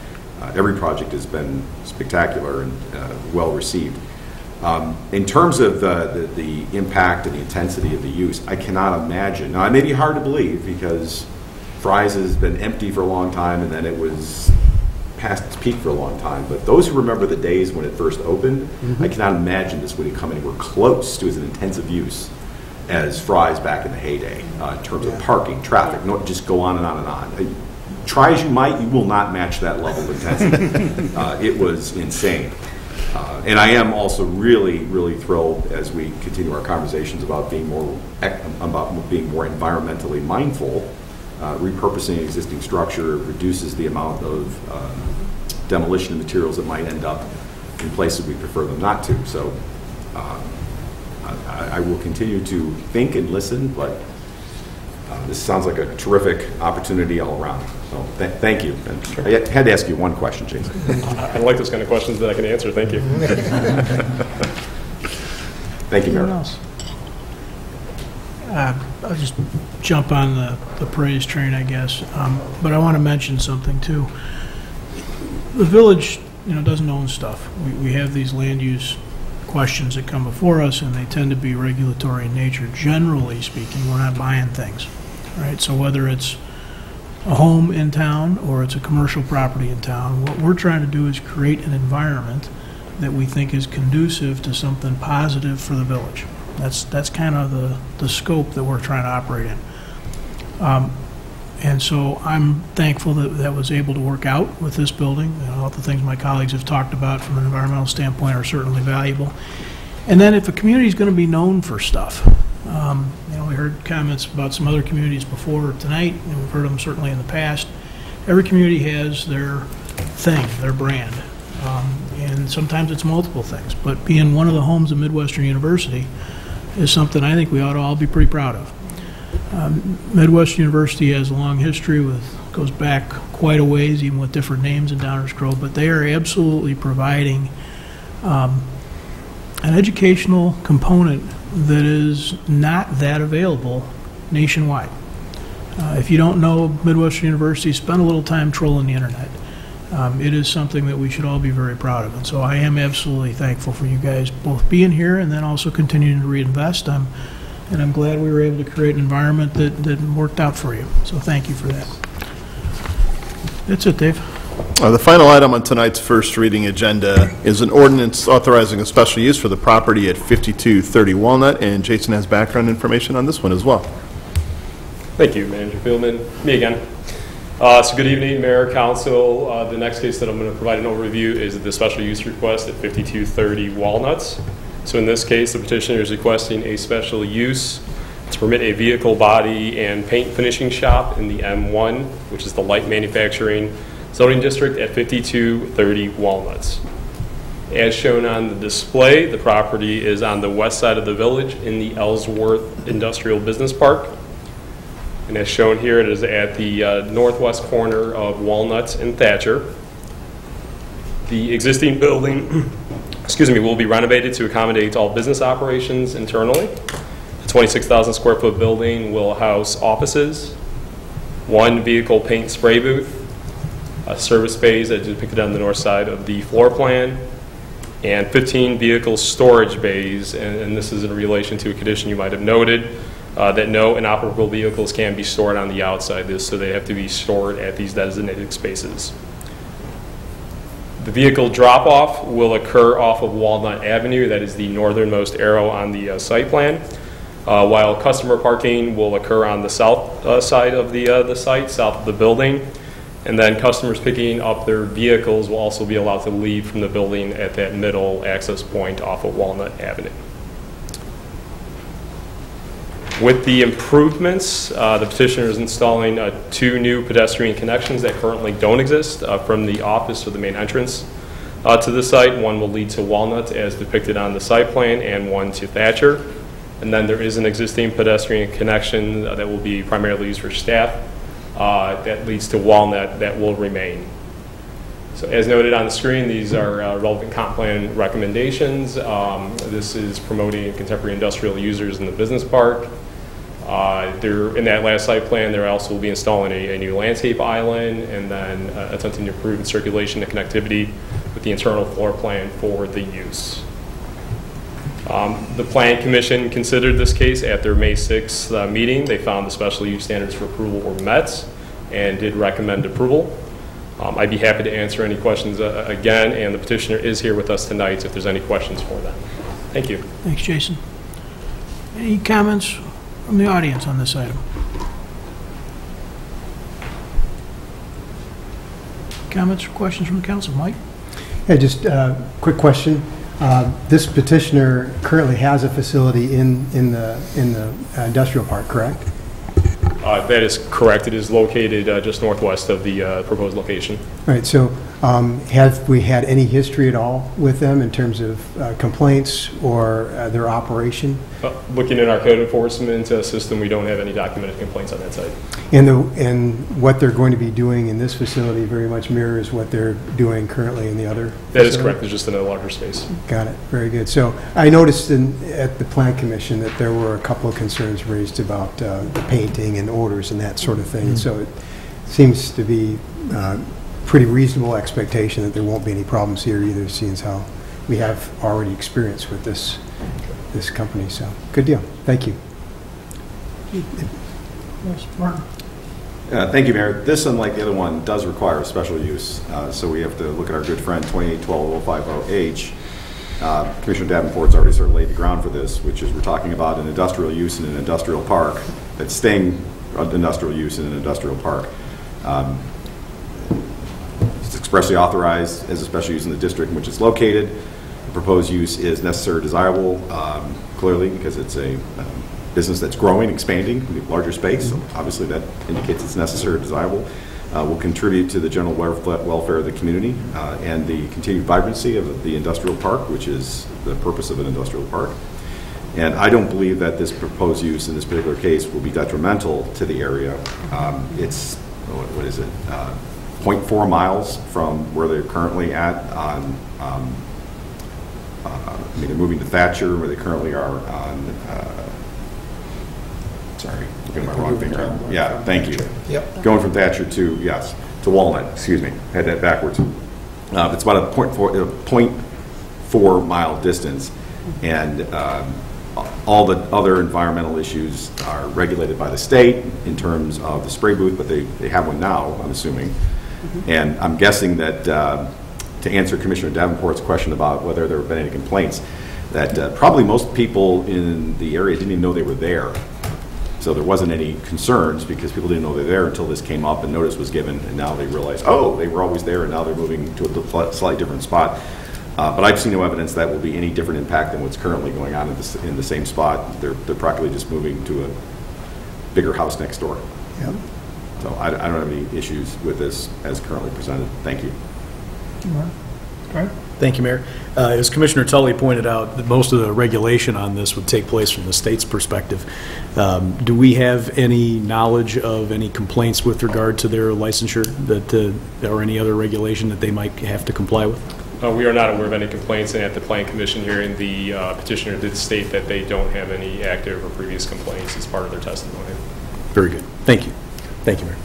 Every project has been spectacular and well received. In terms of the impact and the intensity of the use, I cannot imagine. Now, it may be hard to believe because Fry's has been empty for a long time and then it was past its peak for a long time, but those who remember the days when it first opened, I cannot imagine this would come anywhere close to as an intensive use as Fry's back in the heyday in terms of parking, traffic, just go on and on and on. Try as you might, you will not match that level of intensity. It was insane. And I am also really, really thrilled as we continue our conversations about being more environmentally mindful. Repurposing existing structure reduces the amount of demolition of materials that might end up in places we prefer them not to. So I will continue to think and listen, but this sounds like a terrific opportunity all around. So thank you. And I had to ask you one question, Jason. I like those kind of questions that I can answer. Thank you. Thank you, Mayor. Anyone else? I'll just jump on the praise train, I guess. But I want to mention something, too. The village, doesn't own stuff. We have these land use questions that come before us, and they tend to be regulatory in nature. Generally speaking, we're not buying things, right? So whether it's a home in town or it's a commercial property in town, what we're trying to do is create an environment that we think is conducive to something positive for the village. That's kind of the scope that we're trying to operate in. And so I'm thankful that was able to work out with this building. All the things my colleagues have talked about from an environmental standpoint are certainly valuable. And then if a community is going to be known for stuff, we heard comments about some other communities before tonight, and we've heard them certainly in the past. Every community has their thing, their brand. And sometimes it's multiple things. But being one of the homes of Midwestern University is something I think we ought to all be pretty proud of. Midwestern University has a long history goes back quite a ways, even with different names in Downers Grove, but they are absolutely providing an educational component that is not that available nationwide. If you don't know Midwestern University, spend a little time trolling the internet. It is something that we should all be very proud of, and so I am absolutely thankful for you guys both being here and then also continuing to reinvest. And I'm glad we were able to create an environment that worked out for you. So thank you for that. That's it, Dave. The final item on tonight's first reading agenda is an ordinance authorizing a special use for the property at 5230 Walnut, and Jason has background information on this one as well. Thank you, Manager Fieldman. Me again. So good evening, Mayor, Council. The next case that I'm going to provide an overview is the special use request at 5230 Walnuts. So in this case, the petitioner is requesting a special use to permit a vehicle body and paint finishing shop in the M1, which is the light manufacturing zoning district at 5230 Walnuts. As shown on the display, the property is on the west side of the village in the Ellsworth Industrial Business Park. And as shown here, it is at the northwest corner of Walnuts and Thatcher. The existing building will be renovated to accommodate all business operations internally. The 26,000 square foot building will house offices, one vehicle paint spray booth, a service bays as depicted on the north side of the floor plan, and 15 vehicle storage bays. And this is in relation to a condition you might have noted, that no inoperable vehicles can be stored on the outside, so they have to be stored at these designated spaces. The vehicle drop-off will occur off of Walnut Avenue, that is the northernmost arrow on the site plan, while customer parking will occur on the south side of the site, south of the building, and then customers picking up their vehicles will also be allowed to leave from the building at that middle access point off of Walnut Avenue. With the improvements, the petitioner is installing 2 new pedestrian connections that currently don't exist from the office or the main entrance to the site. One will lead to Walnut as depicted on the site plan and one to Thatcher. And then there is an existing pedestrian connection that will be primarily used for staff that leads to Walnut that will remain. So as noted on the screen, these are relevant comp plan recommendations. This is promoting contemporary industrial users in the business park. In that last site plan, there also will be installing a new landscape island and then attempting to improve circulation and connectivity with the internal floor plan for the use. The Plan Commission considered this case at their May 6th meeting. They found the special use standards for approval were met and did recommend approval. I'd be happy to answer any questions again, and the petitioner is here with us tonight if there's any questions for them. Thank you. Thanks, Jason. Any comments from the audience on this item? Comments or questions from the council? Mike? Yeah, just a quick question. This petitioner currently has a facility in the industrial park, correct? That is correct. It is located just northwest of the proposed location. All right, so have we had any history at all with them in terms of complaints or their operation? Looking at our code enforcement system, we don't have any documented complaints on that site. And what they're going to be doing in this facility very much mirrors what they're doing currently in the other That is correct. It's just in a larger space. Got it. Very good. So I noticed at the Plan Commission that there were a couple of concerns raised about the painting and odors and that sort of thing. Mm-hmm. So it seems to be pretty reasonable expectation that there won't be any problems here either, seeing as how we have already experience with this company. So good deal. Thank you. Yes, Martin. Thank you, Mayor. This, unlike the other one, does require a special use, so we have to look at our good friend 2812-050H. Commissioner Davenport's already sort of laid the ground for this, which is we're talking about an industrial use in an industrial park that's staying industrial use in an industrial park. It's expressly authorized as a special use in the district in which it's located. The proposed use is necessary or desirable, clearly, because it's a business that's growing, expanding, larger space. So obviously, that indicates it's necessary or desirable. Will contribute to the general welfare of the community and the continued vibrancy of the industrial park, which is the purpose of an industrial park. And I don't believe that this proposed use in this particular case will be detrimental to the area. It's, what is it, 0.4 miles from where they're currently at on, I mean, they're moving to Thatcher, where they currently are on, sorry, looking at my wrong finger. Yeah, thank you. Yep. Going from Thatcher to, yes, to Walnut, excuse me, had that backwards. It's about a 0.4 mile distance, and all the other environmental issues are regulated by the state in terms of the spray booth, but they have one now, I'm assuming. Mm-hmm. And I'm guessing that, to answer Commissioner Davenport's question about whether there have been any complaints, that probably most people in the area didn't even know they were there. So there wasn't any concerns because people didn't know they were there until this came up and notice was given, and now they realize, oh, they were always there, and now they're moving to a slightly different spot. But I've seen no evidence that will be any different impact than what's currently going on in the same spot. They're practically just moving to a bigger house next door. Yep. So I don't have any issues with this as currently presented. Thank you. Right. Thank you, Mayor. As Commissioner Tully pointed out, that most of the regulation on this would take place from the state's perspective. Do we have any knowledge of any complaints with regard to their licensure that, or any other regulation that they might have to comply with? We are not aware of any complaints, and at the Plan Commission hearing, the petitioner did state that they don't have any active or previous complaints as part of their testimony. Very good. Thank you. Thank you, Mayor.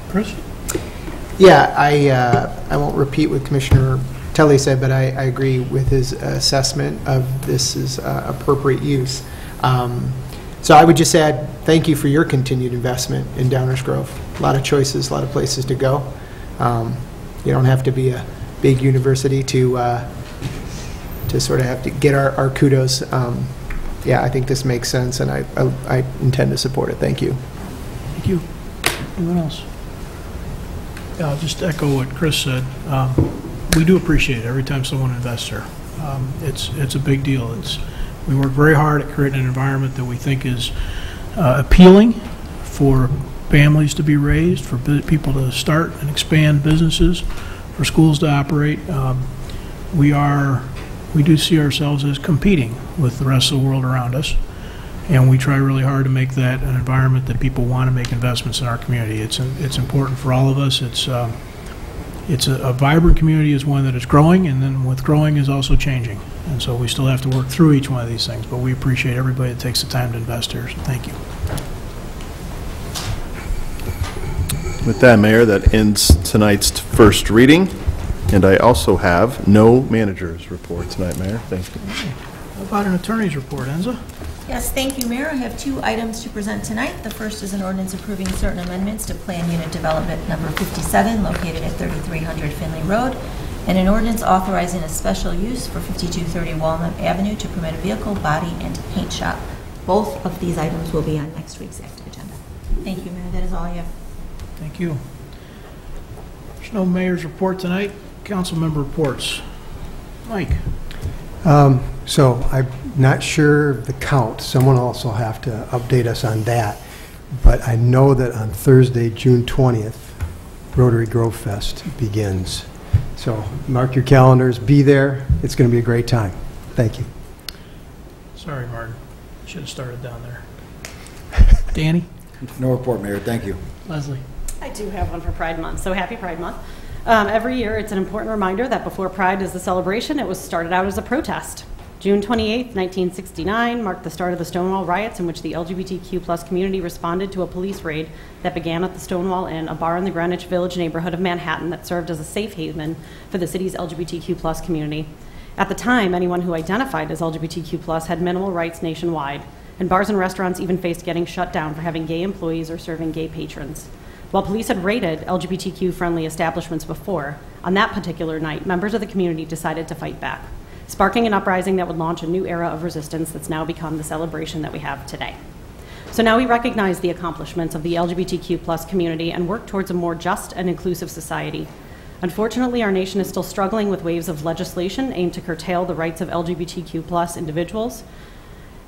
Chris? Yeah, I won't repeat what Commissioner Tully said, but I agree with his assessment of this is appropriate use. So I would just add thank you for your continued investment in Downers Grove. A lot of choices, a lot of places to go. You don't have to be a big university to sort of have to get our kudos. Yeah, I think this makes sense, and I intend to support it. Thank you. Thank you. Anyone else? Yeah, I'll just echo what Chris said. We do appreciate it every time someone invests here. It's a big deal. We work very hard at creating an environment that we think is appealing for families to be raised, for people to start and expand businesses, for schools to operate. We do see ourselves as competing with the rest of the world around us. And we try really hard to make that an environment that people want to make investments in our community. It's important for all of us. It's a vibrant community is one that is growing, and then with growing is also changing. And so we still have to work through each one of these things, but we appreciate everybody that takes the time to invest here, so thank you. With that, Mayor, that ends tonight's first reading, and I also have no manager's report tonight, Mayor. Thank you. How about an attorney's report, Enza? Yes, thank you, Mayor. I have 2 items to present tonight. The first is an ordinance approving certain amendments to Plan Unit Development Number 57, located at 3300 Finley Road, and an ordinance authorizing a special use for 5230 Walnut Avenue to permit a vehicle, body, and paint shop. Both of these items will be on next week's active agenda. Thank you, Mayor. That is all I have. Thank you. There's no mayor's report tonight. Council member reports. Mike. So I'm not sure of the count. Someone else will have to update us on that. But I know that on Thursday, June 20th, Rotary Grove Fest begins. So mark your calendars, be there. It's going to be a great time. Thank you. Sorry, Martin. Should have started down there. Danny? No report, Mayor. Thank you. Leslie? I do have one for Pride Month, so happy Pride Month. Every year, it's an important reminder that before Pride is the celebration, it was started out as a protest. June 28, 1969 marked the start of the Stonewall riots, in which the LGBTQ+ community responded to a police raid that began at the Stonewall Inn, a bar in the Greenwich Village neighborhood of Manhattan that served as a safe haven for the city's LGBTQ+ community. At the time, anyone who identified as LGBTQ+ had minimal rights nationwide, and bars and restaurants even faced getting shut down for having gay employees or serving gay patrons. While police had raided LGBTQ-friendly establishments before, on that particular night, members of the community decided to fight back, sparking an uprising that would launch a new era of resistance that's now become the celebration that we have today. So now we recognize the accomplishments of the LGBTQ+ community and work towards a more just and inclusive society. Unfortunately, our nation is still struggling with waves of legislation aimed to curtail the rights of LGBTQ+ individuals.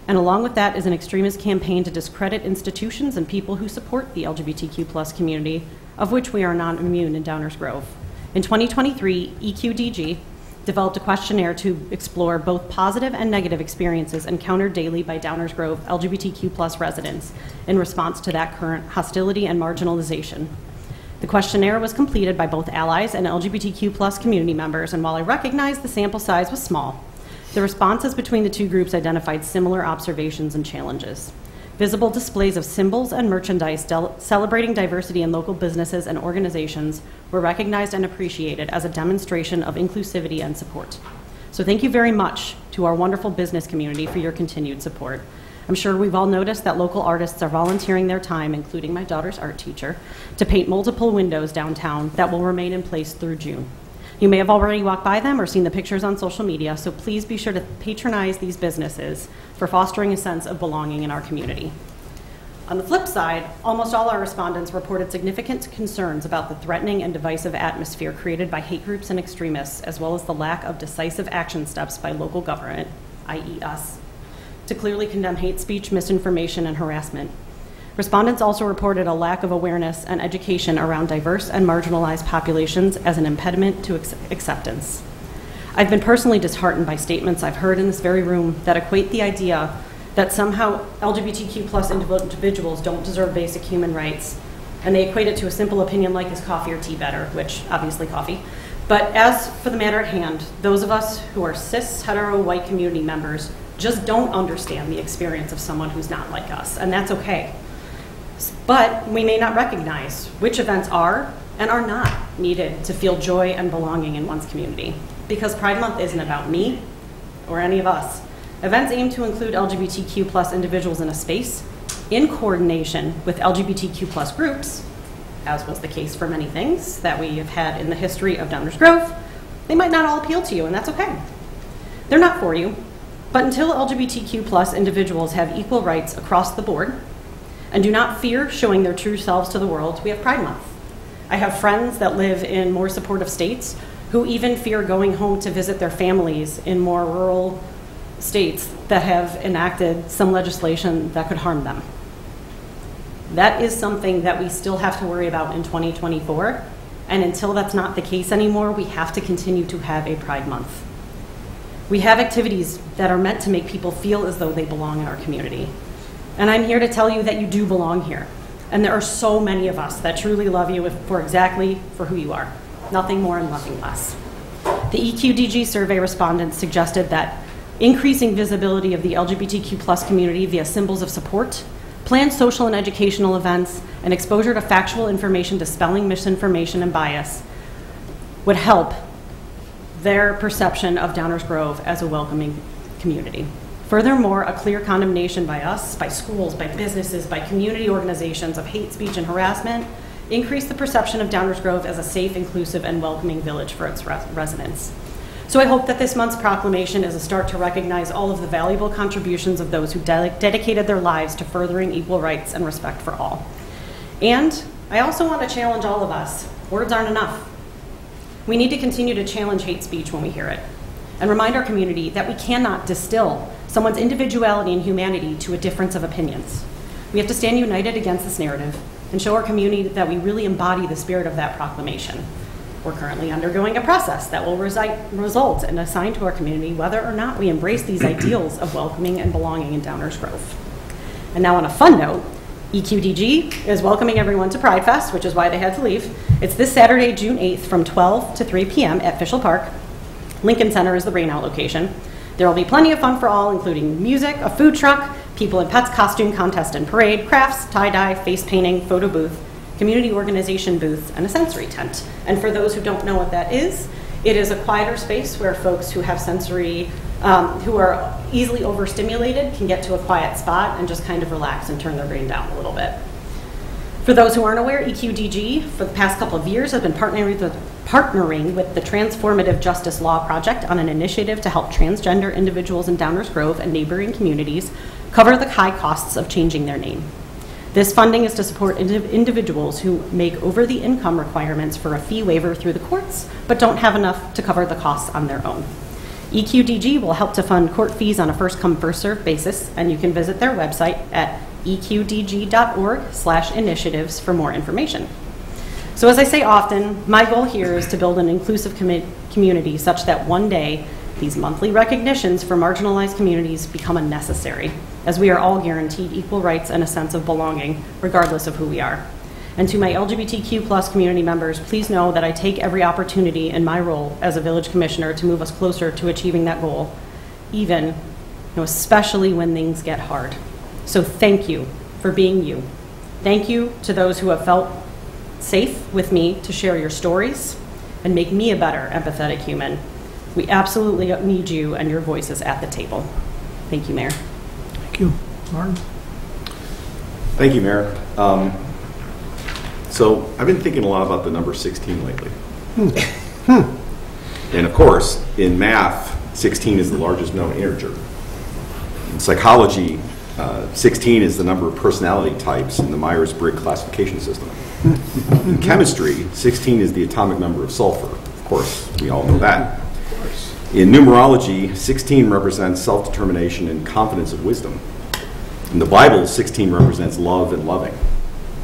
And along with that is an extremist campaign to discredit institutions and people who support the LGBTQ+ community, of which we are not immune in Downers Grove. In 2023, EQDG developed a questionnaire to explore both positive and negative experiences encountered daily by Downers Grove LGBTQ+ residents in response to that current hostility and marginalization. The questionnaire was completed by both allies and LGBTQ+ community members, and while I recognize the sample size was small, the responses between the two groups identified similar observations and challenges. Visible displays of symbols and merchandise celebrating diversity in local businesses and organizations were recognized and appreciated as a demonstration of inclusivity and support. So thank you very much to our wonderful business community for your continued support. I'm sure we've all noticed that local artists are volunteering their time, including my daughter's art teacher, to paint multiple windows downtown that will remain in place through June. You may have already walked by them or seen the pictures on social media, so please be sure to patronize these businesses for fostering a sense of belonging in our community. On the flip side, almost all our respondents reported significant concerns about the threatening and divisive atmosphere created by hate groups and extremists, as well as the lack of decisive action steps by local government, i.e. us, to clearly condemn hate speech, misinformation, and harassment. Respondents also reported a lack of awareness and education around diverse and marginalized populations as an impediment to acceptance. I've been personally disheartened by statements I've heard in this very room that equate the idea that somehow LGBTQ+ individuals don't deserve basic human rights, and they equate it to a simple opinion like is coffee or tea better, which obviously coffee. But as for the matter at hand, those of us who are cis, hetero, white community members just don't understand the experience of someone who's not like us, and that's okay. But we may not recognize which events are and are not needed to feel joy and belonging in one's community. Because Pride Month isn't about me or any of us. Events aim to include LGBTQ+ individuals in a space in coordination with LGBTQ+ groups, as was the case for many things that we have had in the history of Downers Grove. They might not all appeal to you, and that's okay. They're not for you, but until LGBTQ+ individuals have equal rights across the board, and do not fear showing their true selves to the world, we have Pride Month. I have friends that live in more supportive states who even fear going home to visit their families in more rural states that have enacted some legislation that could harm them. That is something that we still have to worry about in 2024, and until that's not the case anymore, we have to continue to have a Pride Month. We have activities that are meant to make people feel as though they belong in our community. And I'm here to tell you that you do belong here. And there are so many of us that truly love you for who you are. Nothing more and nothing less. The EQDG survey respondents suggested that increasing visibility of the LGBTQ+ community via symbols of support, planned social and educational events, and exposure to factual information dispelling misinformation and bias would help their perception of Downers Grove as a welcoming community. Furthermore, a clear condemnation by us, by schools, by businesses, by community organizations of hate speech and harassment increase the perception of Downers Grove as a safe, inclusive, and welcoming village for its residents. So I hope that this month's proclamation is a start to recognize all of the valuable contributions of those who dedicated their lives to furthering equal rights and respect for all. And I also want to challenge all of us. Words aren't enough. We need to continue to challenge hate speech when we hear it, and remind our community that we cannot distill someone's individuality and humanity to a difference of opinions. We have to stand united against this narrative and show our community that we really embody the spirit of that proclamation. We're currently undergoing a process that will result in a sign to our community whether or not we embrace these ideals of welcoming and belonging in Downers Grove. And now on a fun note, EQDG is welcoming everyone to Pride Fest, which is why they had to leave. It's this Saturday, June 8th from 12 to 3 p.m. at Fishel Park. Lincoln Center is the rainout location. There will be plenty of fun for all, including music, a food truck, people and pets costume contest and parade, crafts, tie-dye, face painting, photo booth, community organization booth, and a sensory tent. And for those who don't know what that is, it is a quieter space where folks who have sensory, who are easily overstimulated can get to a quiet spot and just kind of relax and turn their brain down a little bit. For those who aren't aware, EQDG for the past couple of years have been partnering with the Transformative Justice Law Project on an initiative to help transgender individuals in Downers Grove and neighboring communities cover the high costs of changing their name. This funding is to support individuals who make over the income requirements for a fee waiver through the courts, but don't have enough to cover the costs on their own. EQDG will help to fund court fees on a first-come, first-served basis, and you can visit their website at eqdg.org/initiatives for more information. So as I say often, my goal here is to build an inclusive community such that one day these monthly recognitions for marginalized communities become unnecessary, as we are all guaranteed equal rights and a sense of belonging, regardless of who we are. And to my LGBTQ+ community members, please know that I take every opportunity in my role as a village commissioner to move us closer to achieving that goal, even, especially when things get hard. So thank you for being you. Thank you to those who have felt safe with me to share your stories and make me a better empathetic human. We absolutely need you and your voices at the table. Thank you, Mayor. Thank you. Martin? Thank you, Mayor. So I've been thinking a lot about the number 16 lately. And of course, in math, 16 is the largest known integer. In psychology, 16 is the number of personality types in the Myers-Briggs classification system. In chemistry, 16 is the atomic number of sulfur. Of course, we all know that. In numerology, 16 represents self-determination and confidence of wisdom. In the Bible, 16 represents love and loving.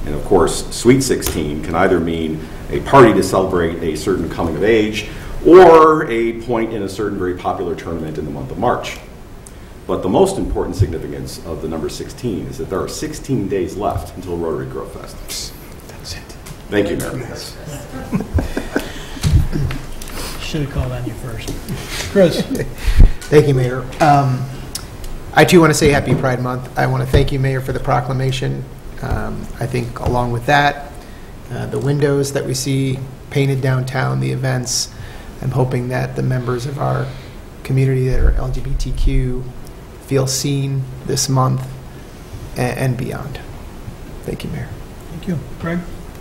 And of course, Sweet 16 can either mean a party to celebrate a certain coming of age or a point in a certain very popular tournament in the month of March. But the most important significance of the number 16 is that there are 16 days left until Rotary Grove Fest. That's it. Thank you, Mayor. Should have called on you first. Chris? Thank you, Mayor. I too want to say Happy Pride Month. I want to thank you, Mayor, for the proclamation. I think along with that, the windows that we see painted downtown, the events, I'm hoping that the members of our community that are LGBTQ feel seen this month and beyond. Thank you, Mayor. Thank you. Greg?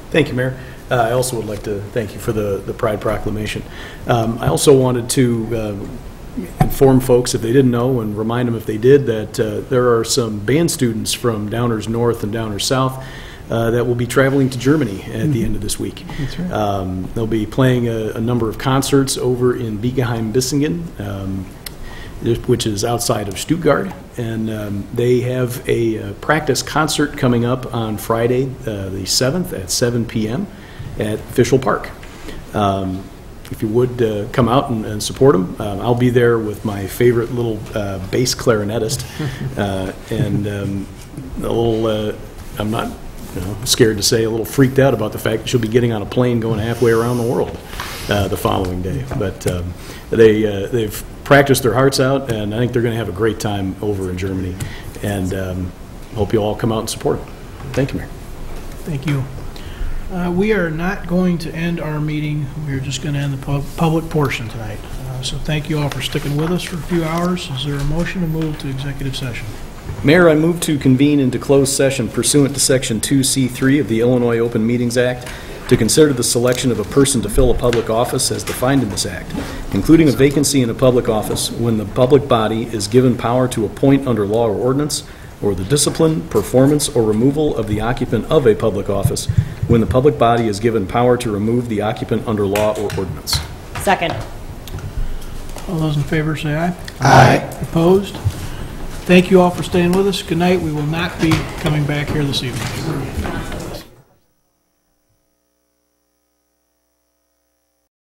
Thank you, Mayor. I also would like to thank you for the Pride Proclamation. I also wanted to inform folks, if they didn't know, and remind them if they did, that there are some band students from Downers North and Downers South that will be traveling to Germany at the end of this week. That's right. They'll be playing a number of concerts over in Bietigheim-Bissingen, which is outside of Stuttgart, and they have a practice concert coming up on Friday, the 7th at 7 p.m. at Fishel Park. If you would come out and support them, I'll be there with my favorite little bass clarinetist, and I'm not scared to say, a little freaked out about the fact that she'll be getting on a plane going halfway around the world the following day. But they've practiced their hearts out, and I think they're going to have a great time over in Germany. And hope you all come out and support them. Thank you, Mayor. Thank you. We are not going to end our meeting. We're just going to end the public portion tonight. So thank you all for sticking with us for a few hours. Is there a motion to move to executive session? Mayor, I move to convene into closed session pursuant to Section 2C3 of the Illinois Open Meetings Act to consider the selection of a person to fill a public office as defined in this act, including a vacancy in a public office when the public body is given power to appoint under law or ordinance, or the discipline, performance, or removal of the occupant of a public office when the public body is given power to remove the occupant under law or ordinance. Second. All those in favor say aye. Aye. Opposed? Thank you all for staying with us. Good night. We will not be coming back here this evening.